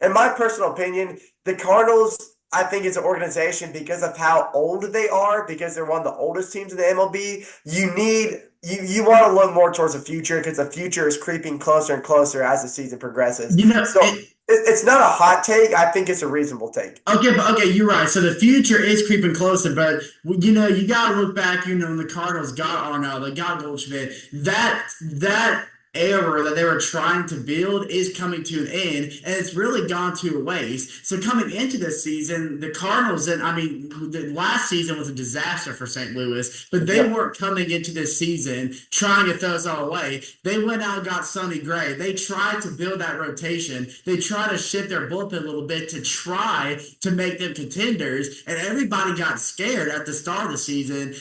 in my personal opinion, the Cardinals. I think as an organization, because of how old they are, because they're one of the oldest teams in the MLB, you want to look more towards the future because the future is creeping closer and closer as the season progresses. You know, So it's not a hot take. I think it's a reasonable take. okay, you're right. So the future is creeping closer, but you gotta look back. When the Cardinals got Arnold, they got Goldschmidt. That era that they were trying to build is coming to an end, and it's really gone to a waste. So coming into this season, the Cardinals, and I mean, the last season was a disaster for St. Louis, but they Yep. weren't coming into this season trying to throw us all away. They went out and got Sonny Gray. They tried to build that rotation. They tried to shift their bullpen a little bit to try to make them contenders, and everybody got scared at the start of the season.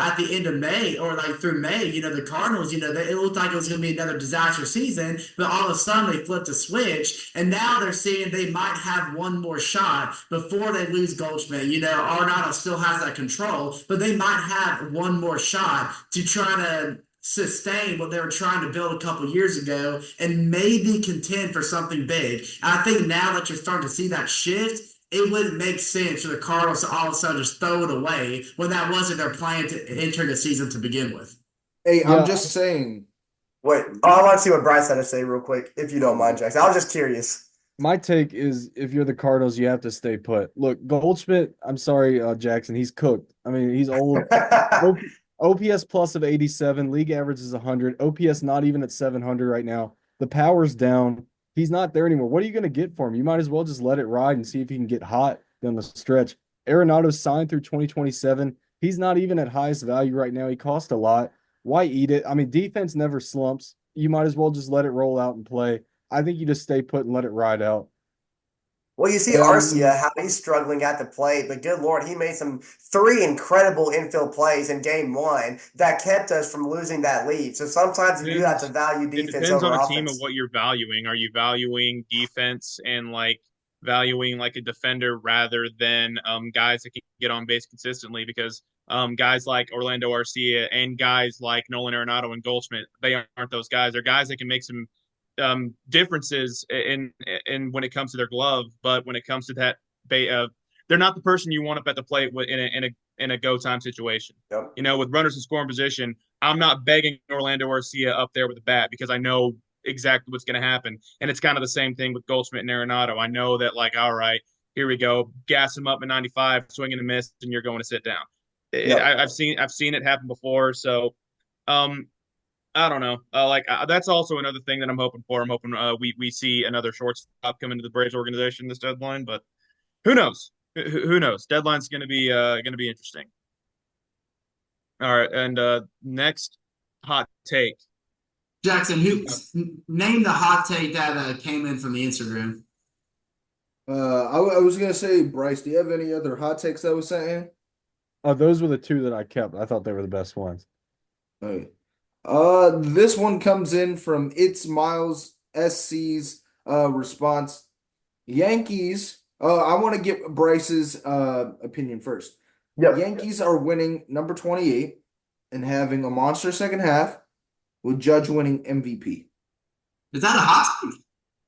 At the end of May or like through May, the Cardinals, it looked like it was going to be another disaster season, but all of a sudden they flipped a switch, and now they're seeing they might have one more shot before they lose Goldschmidt. Arenado still has that control, but they might have one more shot to try to sustain what they were trying to build a couple years ago and maybe contend for something big. I think now that you're starting to see that shift, it wouldn't make sense for the Cardinals to all of a sudden just throw it away when that wasn't their plan to enter the season to begin with. Hey, I'm Yeah, just saying. Wait, I want to see what Bryce had to say real quick, if you don't mind, Jackson. I was just curious. My take is if you're the Cardinals, you have to stay put. Look, Goldschmidt, I'm sorry, Jackson, he's cooked. I mean, he's old. OPS plus of 87, league average is 100, OPS not even at 700 right now. The power's down. He's not there anymore. What are you going to get for him? You might as well just let it ride and see if he can get hot down the stretch. Arenado's signed through 2027. He's not even at highest value right now. He cost a lot. Why eat it? I mean, defense never slumps. You might as well just let it roll out and play. I think you just stay put and let it ride out. Well, you see Yeah, I Arcia, mean, how he's struggling at the plate, but good Lord, he made some three incredible infield plays in game one that kept us from losing that lead. So sometimes you do have to Depends. value It defense depends on over a team of offense. what you're valuing. Are you valuing defense and like valuing like a defender rather than guys that can get on base consistently? Because guys like Orlando Arcia and guys like Nolan Arenado and Goldschmidt, they aren't those guys. They're guys that can make some differences in when it comes to their glove, but when it comes to that, they're not the person you want up at the plate in a go time situation. Yep. You know, with runners in scoring position, I'm not begging Orlando Arcia up there with a bat because I know exactly what's going to happen. And it's kind of the same thing with Goldschmidt and Arenado. I know that, like, all right, here we go, gas him up at 95, swing and a miss, and you're going to sit down. Yep. I've seen it happen before. So, um, I don't know. That's also another thing that I'm hoping for. I'm hoping we see another shortstop come into the Braves organization this deadline, but who knows? Who knows? Deadline's going to be interesting. All right, and next hot take. Jackson, who name the hot take that came in from the Instagram? I was gonna say, Bryce, do you have any other hot takes that was sent in? Those were the two that I kept. I thought they were the best ones. Okay. This one comes in from It's Miles SC's response. Yankees. I want to get Bryce's opinion first. Yep. Yankees are winning number 28 and having a monster second half with Judge winning MVP. Is that a hot take?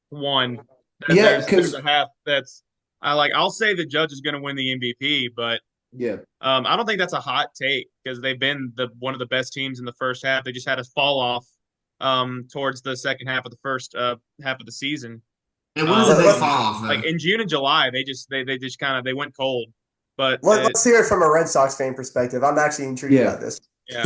One. Yeah, There's because a half that's I like. I'll say the Judge is going to win the MVP, but yeah, I don't think that's a hot take because they've been the one of the best teams in the first half. They just had a fall off towards the second half of the first half of the season. And when is a big Let's fall off Like though? in June and July, they just kind of they went cold. But let's hear it from a Red Sox fan perspective. I'm actually intrigued yeah. about this. yeah,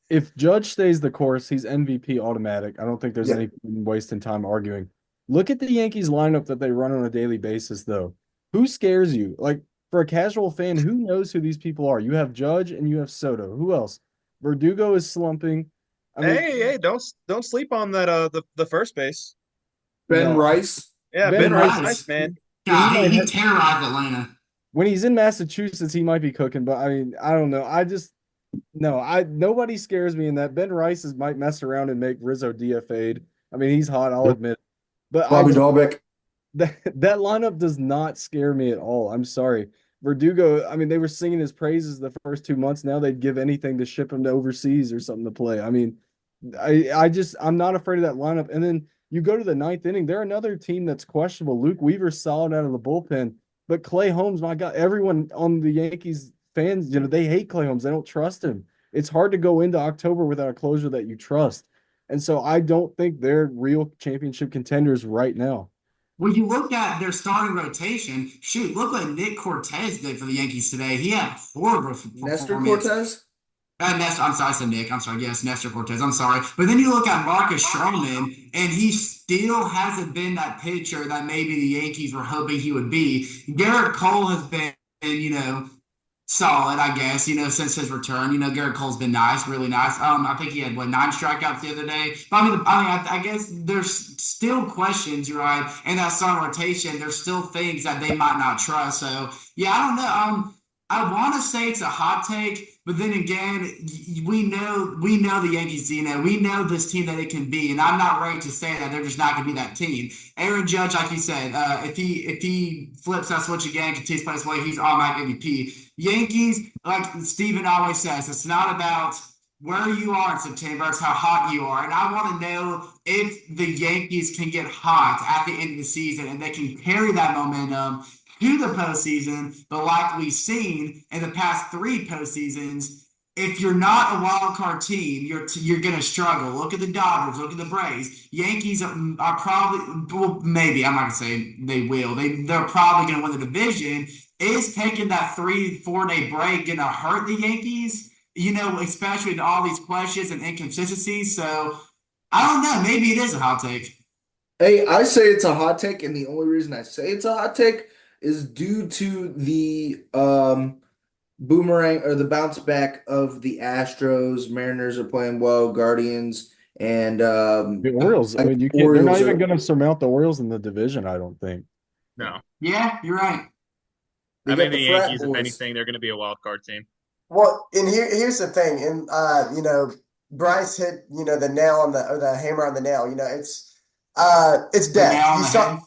If Judge stays the course, he's MVP automatic. I don't think there's Yep. any wasting time arguing. Look at the Yankees lineup that they run on a daily basis, though. Who scares you? Like for a casual fan, who knows who these people are? You have Judge and you have Soto. Who else? Verdugo is slumping. I mean, hey, don't sleep on that the first base. Ben no, Rice. Yeah, Ben Ben Rice, Rice. nice man. He God, might he have, terrorized Atlanta. when he's in Massachusetts, he might be cooking, but I mean, I don't know. I just no, I nobody scares me in that. Ben Rice might mess around and make Rizzo DFA'd. I mean, he's hot, I'll admit. But I Bobby just Dahlbeck. that lineup does not scare me at all. I'm sorry. Verdugo, I mean, they were singing his praises the first 2 months. Now they'd give anything to ship him to overseas or something to play. I mean, I'm not afraid of that lineup. And then you go to the ninth inning, they're another team that's questionable. Luke Weaver's solid out of the bullpen, but Clay Holmes, my God, everyone on the Yankees fans, they hate Clay Holmes. They don't trust him. It's hard to go into October without a closer that you trust. And so I don't think they're real championship contenders right now. When you look at their starting rotation, shoot, look like Nick Cortez did for the Yankees today. He had horrible Nestor performance. Cortez. Nestor, I'm sorry, I said Nick. I'm sorry. Yes, Nestor Cortez. I'm sorry. But then you look at Marcus Stroman, and he still hasn't been that pitcher that maybe the Yankees were hoping he would be. Garrett Cole has been, solid, I guess, since his return. Garrett Cole's been nice, really nice. I think he had, 9 strikeouts the other day. But I guess there's still questions, right? In that starting rotation, there's still things that they might not trust. So, yeah, I don't know. I want to say it's a hot take, but then again, we know the Yankees. We know this team that it can be, and I'm not ready to say that they're just not going to be that team. Aaron Judge, like you said, if he flips that switch again, continues to play this way, he's automatic MVP. Yankees, like Steven always says, it's not about where you are in September, it's how hot you are. And I want to know if the Yankees can get hot at the end of the season and they can carry that momentum to the postseason, but like we've seen in the past 3 postseasons, if you're not a wild card team, you're going to struggle. Look at the Dodgers. Look at the Braves. Yankees are probably, well, maybe I'm not going to say they will. They're probably going to win the division. Is taking that 3-4 day break going to hurt the Yankees? Especially with all these questions and inconsistencies. So I don't know. Maybe it is a hot take. Hey, I say it's a hot take, and the only reason I say it's a hot take is due to the boomerang or the bounce back of the Astros. Mariners are playing well, Guardians, and The Orioles, I mean, you can't, they're not Orioles even are. going to surmount the Orioles in the division, I don't think. No. Yeah, you're right. They I got think the the frat Yankees, if boys. anything, they're going to be a wild card team. Well, and here's the thing, and Bryce hit the nail on the hammer on the nail. It's The nail depth. on You the saw head,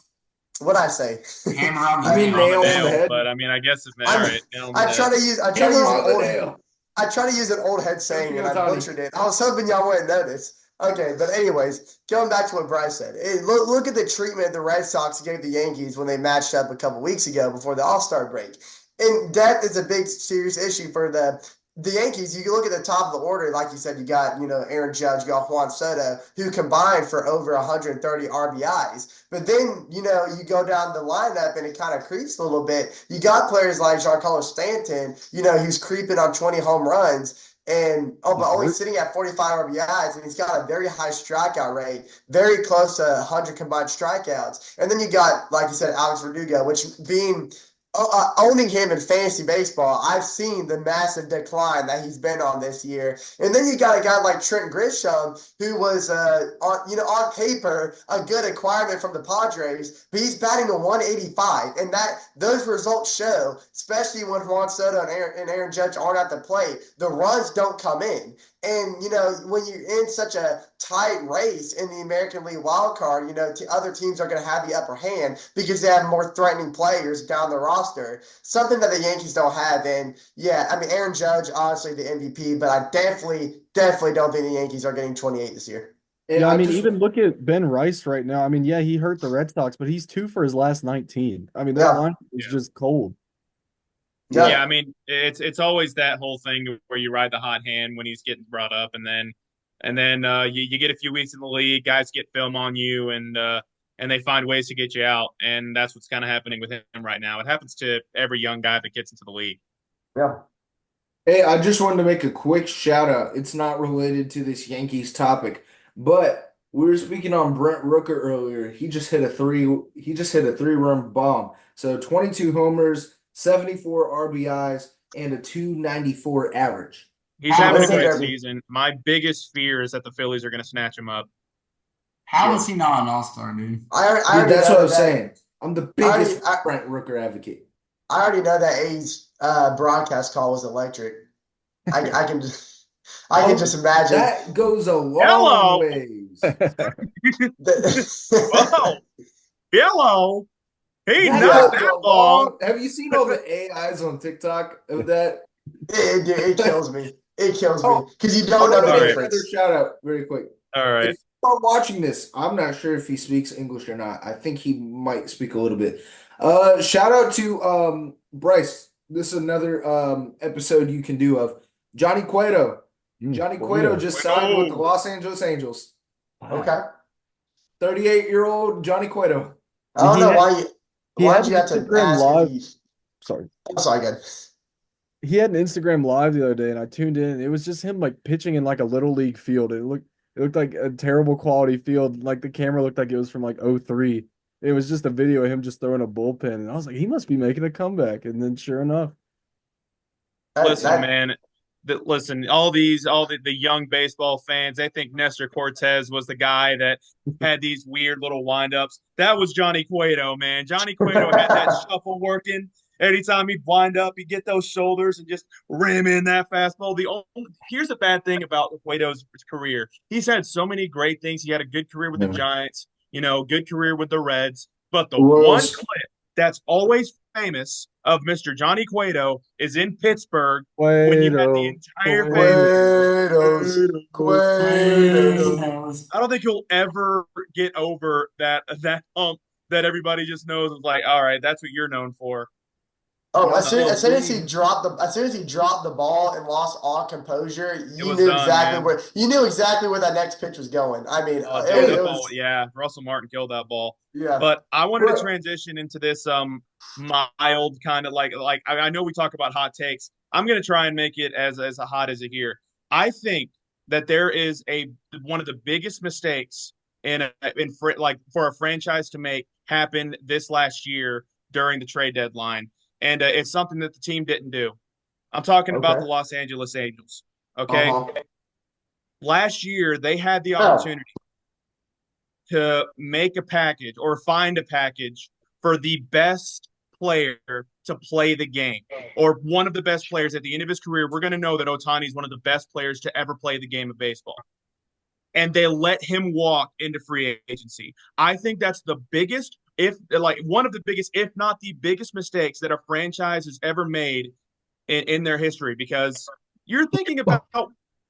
what I say. hammer on the You mean Hammer on nail. the nail on the nail, head? but I mean, I guess it's all I'm, right. Nail on the I head. try to use Hammer on the nail. I try to use an old head saying, Tokyo and I Tony. butchered it. I was hoping y'all wouldn't notice. Okay, but anyways, going back to what Bryce said. Look at the treatment the Red Sox gave the Yankees when they matched up a couple weeks ago before the All-Star break. And depth is a big, serious issue for the Yankees. You can look at the top of the order, like you said, you got, Aaron Judge, you got Juan Soto, who combined for over 130 RBIs. But then, you go down the lineup and it kind of creeps a little bit. You got players like Giancarlo Stanton, who's creeping on 20 home runs and but only sitting at 45 RBIs, and he's got a very high strikeout rate, very close to 100 combined strikeouts. And then you got, like you said, Alex Verdugo, which being owning him in fantasy baseball, I've seen the massive decline that he's been on this year. And then you got a guy like Trent Grisham, who was on paper a good acquirement from the Padres, but he's batting a 185, and those results show, especially when Juan Soto and Aaron Judge aren't at the plate, the runs don't come in. And, when you're in such a tight race in the American League wild card, other teams are going to have the upper hand because they have more threatening players down the roster, something that the Yankees don't have. And, yeah, I mean, Aaron Judge, honestly, the MVP, but I definitely don't think the Yankees are getting 28 this year. And Yeah, I I mean, just even look at Ben Rice right now. I mean, yeah, he hurt the Red Sox, but he's 2 for his last 19. I mean, their Yeah. line is Yeah. just cold. Yeah. Yeah, I mean, it's always that whole thing where you ride the hot hand when he's getting brought up, and then you get a few weeks in the league, guys get film on you, and they find ways to get you out, and that's what's kind of happening with him right now. It happens to every young guy that gets into the league. Yeah. Hey, I just wanted to make a quick shout out. It's not related to this Yankees topic, but we were speaking on Brent Rooker earlier. He just hit a 3-run bomb. So 22 homers, 74 RBIs, and a 294 average. He's having a Listen, great Derby. season. My biggest fear is that the Phillies are going to snatch him up. How is he not an all-star, dude? I Dude, already that's know what I was that. saying. I'm the biggest Brent Rooker advocate. I already know that A's broadcast call was electric. I can just imagine. That goes a long Hello. ways. Whoa, hello. He That knocked goes that a ball. long. Have you seen all the AIs on TikTok of that? It kills me. It kills me Oh, because you I don't know want the to make difference. another shout out very quick. All right. If you are watching this, I'm not sure if he speaks English or not. I think he might speak a little bit. Shout out to Bryce. This is another episode you can do of Johnny Cueto. Johnny Cueto just signed with the Los Angeles Angels. Okay. 38-year-old Johnny Cueto. I don't know why had did you have to Instagram ask Live. if he. Sorry. I'm sorry, good. He had an Instagram Live the other day, and I tuned in. It was just him like pitching in like a little league field. It looked like a terrible quality field. Like the camera looked like it was from like '03. It was just a video of him just throwing a bullpen, and I was like, he must be making a comeback. And then sure enough, Listen, man. Listen, all the young baseball fans, they think Nestor Cortez was the guy that had these weird little windups. That was Johnny Cueto, man. Johnny Cueto had that shuffle working. Anytime he'd wind up, he'd get those shoulders and just ram in that fastball. Here's the bad thing about Cueto's career. He's had so many great things. He had a good career with the Giants, good career with the Reds. But the one clip that's always famous of Mr. Johnny Cueto is in Pittsburgh when you had the entire Cuetos. I don't think he'll ever get over that hump that everybody just knows is like, all right, that's what you're known for. Oh, I don't as soon as he MLB. dropped the ball and lost all composure, it was done, man. you knew exactly where that next pitch was going. I mean, Oh, dude, it that ball, was yeah, Russell Martin killed that ball. yeah. But I wanted to We're- transition into this mild kind of like I know we talk about hot takes. I'm gonna try and make it as hot as it here. I think that there is a one of the biggest mistakes like for a franchise to make happen this last year during the trade deadline, and it's something that the team didn't do. I'm talking about the Okay. Los Angeles Angels. Okay, Uh-huh. last year they had the No. opportunity to make a package or find a package for the best player to play the game or one of the best players at the end of his career. We're going to know that Ohtani is one of the best players to ever play the game of baseball. And they let him walk into free agency. I think that's the biggest, if like one of the biggest, if not the biggest mistakes that a franchise has ever made in their history because you're thinking about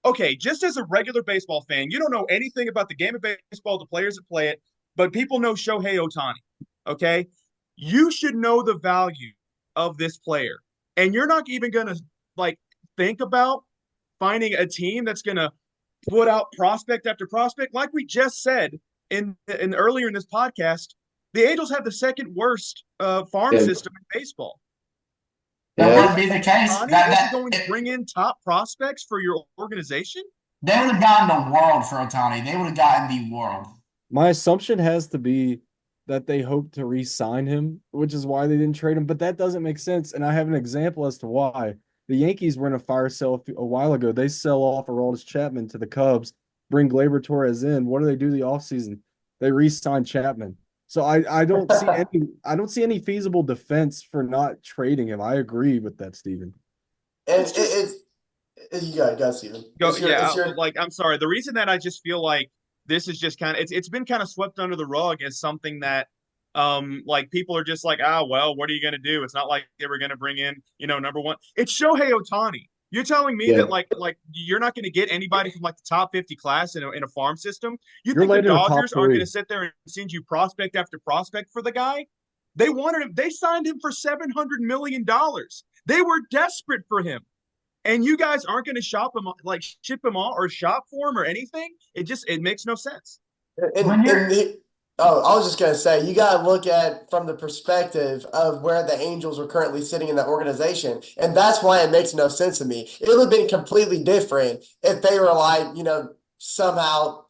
okay, just as a regular baseball fan, you don't know anything about the game of baseball, the players that play it, but people know Shohei Ohtani. Okay, you should know the value of this player, and you're not even gonna like think about finding a team that's gonna put out prospect after prospect, like we just said in earlier in this podcast. The Angels have the second worst farm Yeah. system in baseball. That You Yeah. wouldn't think be the case. Ohtani isn't going to bring in top prospects for your organization? They would have gotten the world for Ohtani. They would have gotten the world. My assumption has to be that they hope to re-sign him, which is why they didn't trade him. But that doesn't make sense. And I have an example as to why. The Yankees were in a fire sale a while ago. They sell off Aroldis Chapman to the Cubs, bring Gleyber Torres in. What do they do the offseason? They re-sign Chapman. So I don't see any feasible defense for not trading him. I agree with that, Steven. And It's just you got Steven. go It's yeah, your like I'm sorry. The reason that I just feel like this is just kind of it's been kind of swept under the rug as something that like people are just like, ah, well, what are you gonna do? It's not like they were gonna bring in, number one. It's Shohei Ohtani. You're telling me Yeah. that like you're not gonna get anybody from like the top 50 class in a farm system? You You're think the later in the top Dodgers aren't gonna three. sit there and send you prospect after prospect for the guy? They wanted him, they signed him for $700 million. They were desperate for him. And you guys aren't going to ship him all or shop for him or anything. It makes no sense. When you're oh, I was just gonna say you gotta look at from the perspective of where the Angels are currently sitting in the organization, and that's why it makes no sense to me. It would have been completely different if they were like, somehow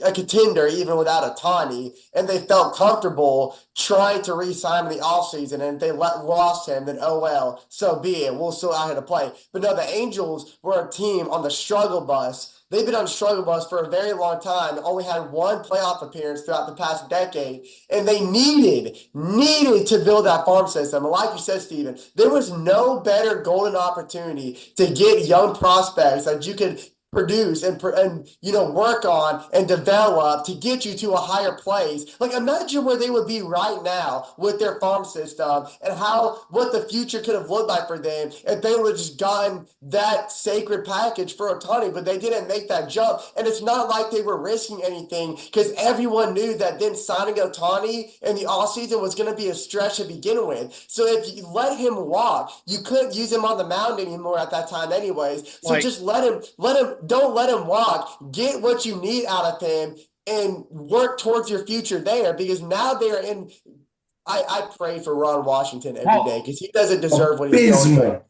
a contender even without a Tawny, and they felt comfortable trying to re-sign him in the offseason, and if they lost him, then oh well, so be it. We'll still out here to play. But no, the Angels were a team on the struggle bus. They've been on struggle bus for a very long time. Only had one playoff appearance throughout the past decade, and they needed to build that farm system. And like you said, Steven, there was no better golden opportunity to get young prospects that you could produce and work on and develop to get you to a higher place. Like imagine where they would be right now with their farm system and what the future could have looked like for them if they would have just gotten that sacred package for Ohtani, but they didn't make that jump. And it's not like they were risking anything because everyone knew that then signing Ohtani in the offseason was going to be a stretch to begin with. So if you let him walk, you couldn't use him on the mound anymore at that time anyways. So Like just don't let him walk. Get what you need out of him and work towards your future there because now they're in. I pray for Ron Washington every day because he doesn't deserve what he's going through. Abysmal.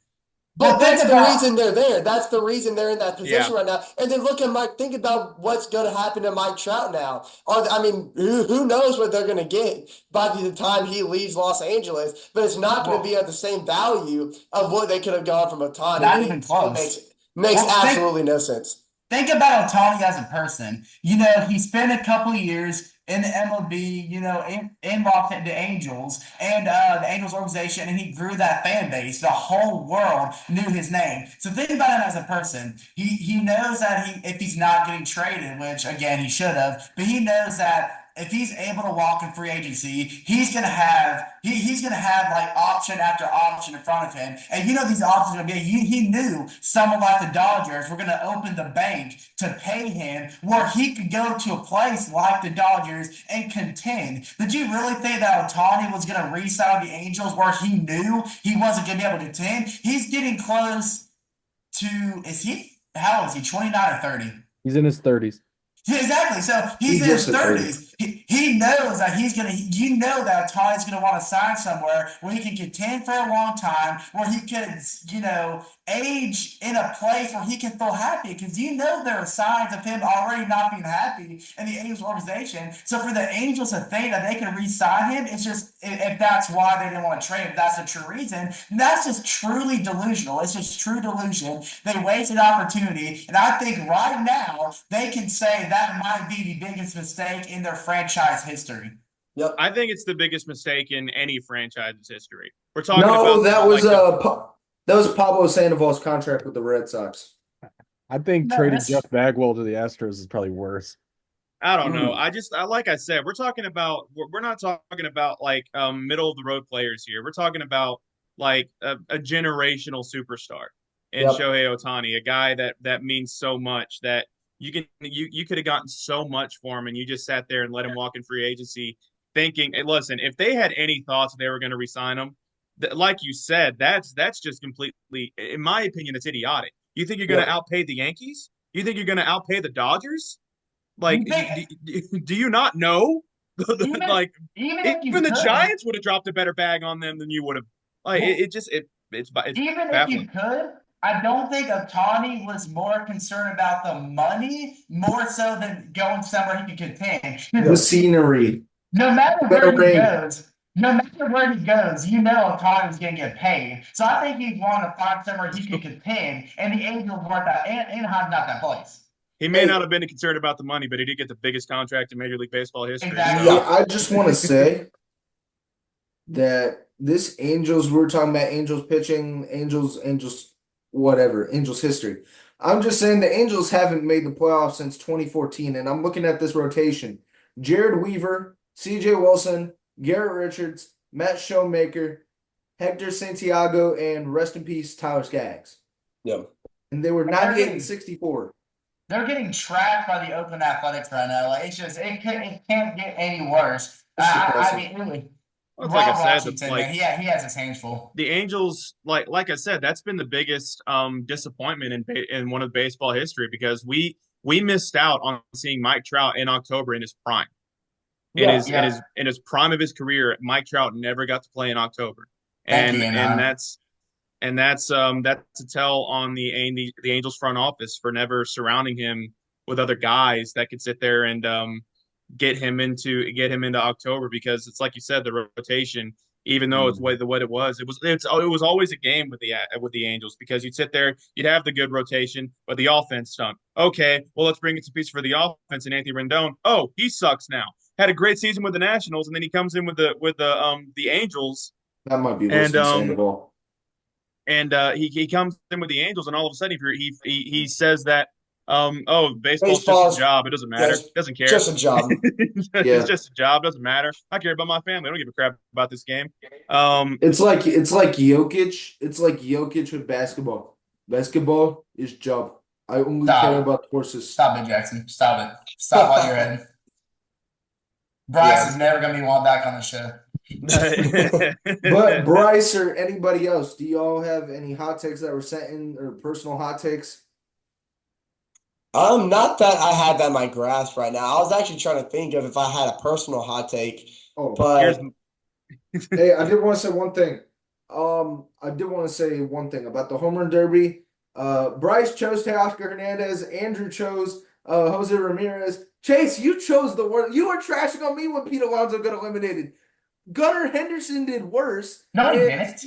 But think that's the about reason they're there. That's the reason they're in that yeah, position right now. And then look at Mike. Think about what's going to happen to Mike Trout now. Who knows what they're going to get by the time he leaves Los Angeles? But it's not going to be at the same value of what they could have gone from Ohtani. not And even it close. makes Well, absolutely no sense. think about Ohtani as a person. He spent a couple of years in the MLB, in the Angels and the Angels organization, and he grew that fan base. The whole world knew his name. So think about him as a person. He knows that if he's not getting traded, which again he should have, but he knows that if he's able to walk in free agency, he's gonna have like option after option in front of him. And these options are gonna be he knew someone like the Dodgers were gonna open the bank to pay him where he could go to a place like the Dodgers and contend. Did you really think that Ohtani was gonna re-sign the Angels where he knew he wasn't gonna be able to contend? He's getting close to how old is he? 29 or 30? He's in his 30s. Yeah, exactly. So he's in his 30s. He knows that that Ohtani's gonna want to sign somewhere where he can contend for a long time, where he can, age in a place where he can feel happy. Because there are signs of him already not being happy in the Angels organization. So for the Angels to think that they can re-sign him, it's just if that's why they didn't want to trade him, that's the true reason. That's just truly delusional. It's just true delusion. They wasted opportunity, and I think right now they can say that might be the biggest mistake in their franchise history. Yep. I think it's the biggest mistake in any franchise's history. We're talking No, about that was Pablo Sandoval's contract with the Red Sox. I think trading Jeff Bagwell to the Astros is probably worse. I don't know. Like I said, we're not talking about like middle of the road players here. We're talking about like a generational superstar in Shohei Ohtani, a guy that means so much that you could have gotten so much for him, and you just sat there and let him walk in free agency thinking, hey, listen, if they had any thoughts they were going to re-sign him, like you said, that's just completely, in my opinion, it's idiotic. You think you're going to outpay the Yankees? You think you're going to outpay the Dodgers? Like, do you not know? Even the Giants would have dropped a better bag on them than you would have. Like, it's even baffling. If you could, I don't think Ohtani was more concerned about the money more so than going somewhere he could contend. The scenery. No matter where he goes, Ohtani's going to get paid. So I think he'd want to find somewhere he can contend, and the Angels weren't that. Anaheim's not that place. He may not have been concerned about the money, but he did get the biggest contract in Major League Baseball history. Exactly. So. Yeah, I just want to say that this Angels, we were talking about Angels pitching, Angels history. I'm just saying the Angels haven't made the playoffs since 2014, and I'm looking at this rotation. Jared Weaver, C.J. Wilson, Garrett Richards, Matt Shoemaker, Hector Santiago, and rest in peace, Tyler Skaggs. Yep. And they were 98 and 64. They're getting trapped by the Oakland Athletics right now. Like, it's just it can't get any worse. I mean, really. Well, like I said, he has his hands full. The Angels, like I said, that's been the biggest disappointment in one of baseball history, because we missed out on seeing Mike Trout in October in his prime. In his prime of his career, Mike Trout never got to play in October, and that's to tell on the Angels front office for never surrounding him with other guys that could sit there and get him into October, because it's like you said, the rotation, even though it's what it was always a game with the Angels, because you'd sit there, you'd have the good rotation, but the offense stunk. Okay, well, let's bring in some pieces for the offense, and Anthony Rendon, he sucks now. Had a great season with the Nationals, and then he comes in with the Angels. That might be worse than Sandoval. And he comes in with the Angels, and all of a sudden he says that baseball's just a job. It doesn't matter. Doesn't care. Just a job. It's just a job. Doesn't matter. I care about my family. I don't give a crap about this game. It's like Jokic. It's like Jokic with basketball. Basketball is job. I only care about horses. Stop it, Jackson. Stop it. Stop while you're in. Bryce is never going to be one back on the show. But Bryce or anybody else, do y'all have any hot takes that were sent in, or personal hot takes? Not that I have that in my grasp right now. I was actually trying to think of if I had a personal hot take. But hey, I did want to say one thing. About the home run derby. Bryce chose Teoscar Hernandez. Andrew chose Jose Ramirez. Chase, you chose the worst. You were trashing on me when Pete Alonso got eliminated. Gunnar Henderson did worse. No, he didn't.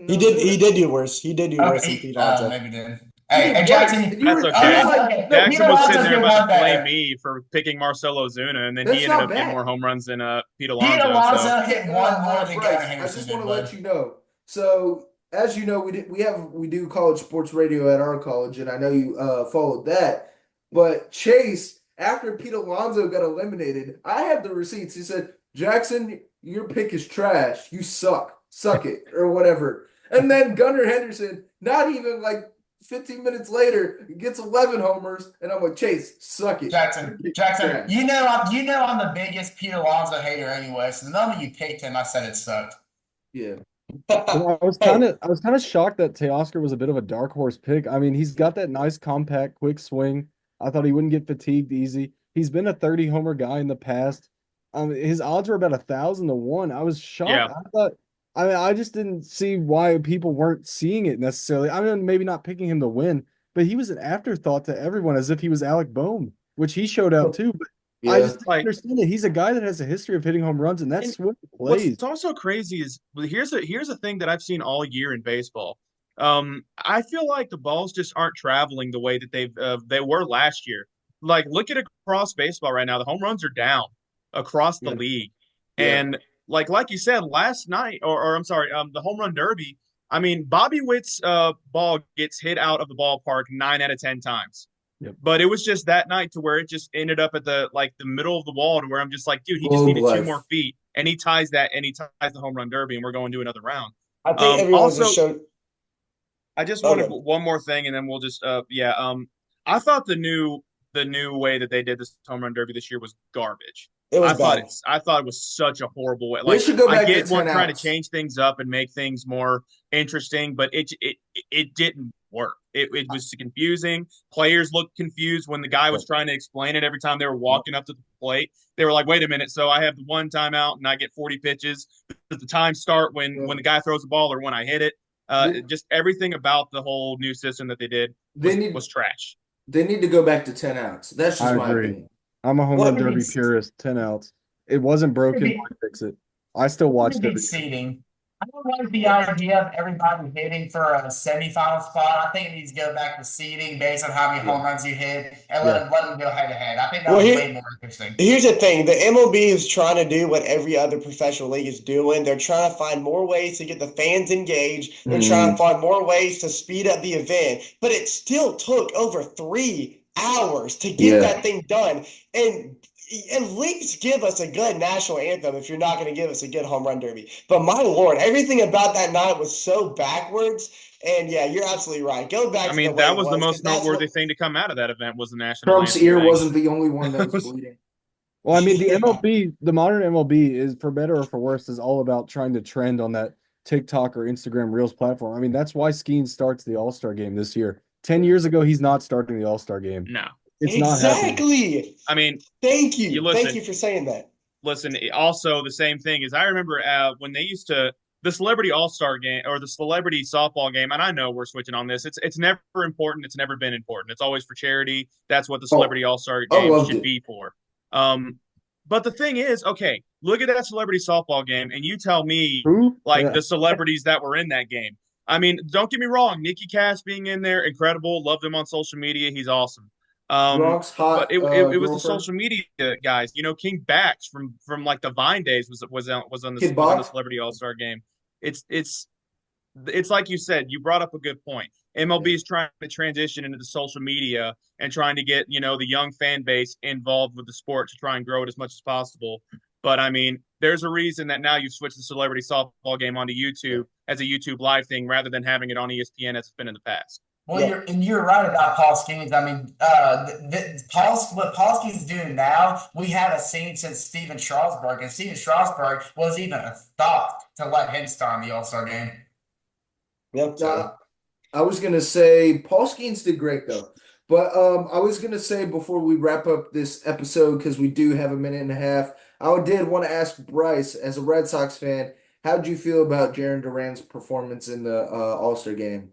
He did do worse. He did do worse than Pete Alonso. Maybe did. Hey, Jackson. That's okay. Jackson was sitting there about to blame me for picking Marcelo Ozuna, and then he ended up getting more home runs than Pete Alonso. Pete Alonso hit one more than Gunnar Henderson. I just want to let you know. So, as you know, we do college sports radio at our college, and I know you followed that. But Chase after Pete Alonso got eliminated, I had the receipts. He said, Jackson, your pick is trash. You suck. Suck it, or whatever. And then Gunnar Henderson, not even like 15 minutes later, gets 11 homers, and I'm like, Chase, suck it. Jackson, I'm the biggest Pete Alonso hater anyway. So the moment you picked him, I said it sucked. Yeah. I was kind of shocked that Teoscar was a bit of a dark horse pick. I mean, he's got that nice compact, quick swing. I thought he wouldn't get fatigued easy. He's been a 30 homer guy in the past. His odds were about 1,000 to 1. I was shocked. Yeah. I just didn't see why people weren't seeing it necessarily. I mean, maybe not picking him to win, but he was an afterthought to everyone as if he was Alec Boehm, which he showed out too. But I just didn't understand it. He's a guy that has a history of hitting home runs, and that's what he plays. What's also crazy is here's a thing that I've seen all year in baseball. I feel like the balls just aren't traveling the way that they were last year. Like, look at across baseball right now. The home runs are down across the league, and like you said last night, or I'm sorry, the home run derby. I mean, Bobby Witt's ball gets hit out of the ballpark 9 out of 10 times. Yep. But it was just that night to where it just ended up at the middle of the wall to where I'm just like, dude, he just needed 2 more feet, and he ties the home run derby, and we're going to another round. I think everyone also just showed. I just wanted one more thing, and then we'll just I thought the new way that they did this home run derby this year was garbage. It was bad. I thought it was such a horrible way. They should go back I get to 10 trying to outs. change things up and make things more interesting, but it didn't work. It was confusing. Players looked confused when the guy was trying to explain it every time they were walking up to the plate. They were like, wait a minute, so I have the one timeout and I get 40 pitches. Does the time start when the guy throws the ball or when I hit it? Just everything about the whole new system that they did was trash. They need to go back to 10 outs. That's just my opinion. I'm a home run derby purist. 10 outs. It wasn't broken. Why fix it? I still watched it. Seating. I don't like the idea of everybody hitting for a semifinal spot. I think it needs to go back to seeding based on how many home runs you hit and let them go head to head. I think that was way more interesting. Here's the thing. The MLB is trying to do what every other professional league is doing. They're trying to find more ways to get the fans engaged. They're trying to find more ways to speed up the event. But it still took over 3 hours to get that thing done. And at least give us a good national anthem if you're not going to give us a good home run derby. But my Lord, everything about that night was so backwards. And yeah, you're absolutely right. Go back. I mean, that was the most noteworthy thing to come out of that event was the national Trump's anthem. ear wasn't the only one that was bleeding. Well, I mean, the MLB, the modern MLB is, for better or for worse, is all about trying to trend on that TikTok or Instagram Reels platform. I mean, that's why Skeen starts the All-Star game this year. 10 years ago, he's not starting the All-Star game. No. It's not happening. I mean, thank you. Thank you for saying that. Listen, also the same thing is I remember when they used to the Celebrity All-Star game or the Celebrity Softball game, and I know we're switching on this. It's never important. It's never been important. It's always for charity. That's what the Celebrity All-Star game should be for. But the thing is, okay, look at that Celebrity Softball game, and you tell me the celebrities that were in that game. I mean, don't get me wrong. Nikki Cash being in there, incredible. Loved him on social media. He's awesome. But it was the social media guys. You know, King Bax from like the Vine days was on the Celebrity All-Star game. It's like you said. You brought up a good point. MLB is trying to transition into the social media and trying to get the young fan base involved with the sport to try and grow it as much as possible. But I mean, there's a reason that now you've switched the Celebrity Softball game onto YouTube as a YouTube live thing rather than having it on ESPN as it's been in the past. Well, you're right about Paul Skeens. I mean, what Paul Skeens is doing now, we haven't seen since Steven Strasburg, and Steven Strasburg was even a thought to let him start in the All-Star game. Yep. I was gonna say Paul Skeens did great though, but I was gonna say before we wrap up this episode because we do have a minute and a half, I did want to ask Bryce, as a Red Sox fan, how did you feel about Jarren Duran's performance in the All-Star game?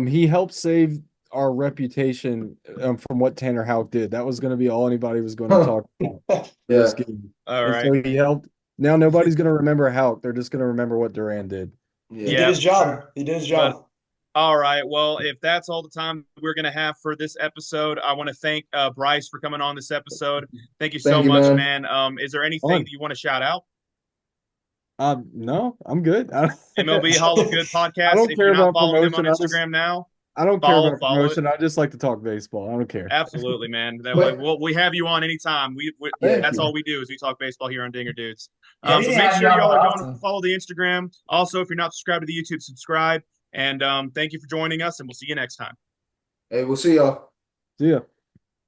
He helped save our reputation from what Tanner Houck did. That was going to be all anybody was going to talk about this game. All right. So he helped. Now nobody's going to remember Houck. They're just going to remember what Duran did. He did his job. He did his job. All right. Well, if that's all the time we're going to have for this episode, I want to thank Bryce for coming on this episode. Thank you so much, man. Is there anything that you want to shout out? No, I'm good. MLB Hall of Good podcast. I don't if care you're not about following him promotion. on Instagram now, I don't care about follow it. promotion. I just like to talk baseball. I don't care. Absolutely, man. That way, But we have you on anytime. thank That's you. all we do is we talk baseball here on Dinger Dudes. Yeah, we But need to make have you sure on y'all more are going to often. follow the Instagram. Also, if you're not subscribed to the YouTube, subscribe. And thank you for joining us, and we'll see you next time. Hey, we'll see y'all. See ya.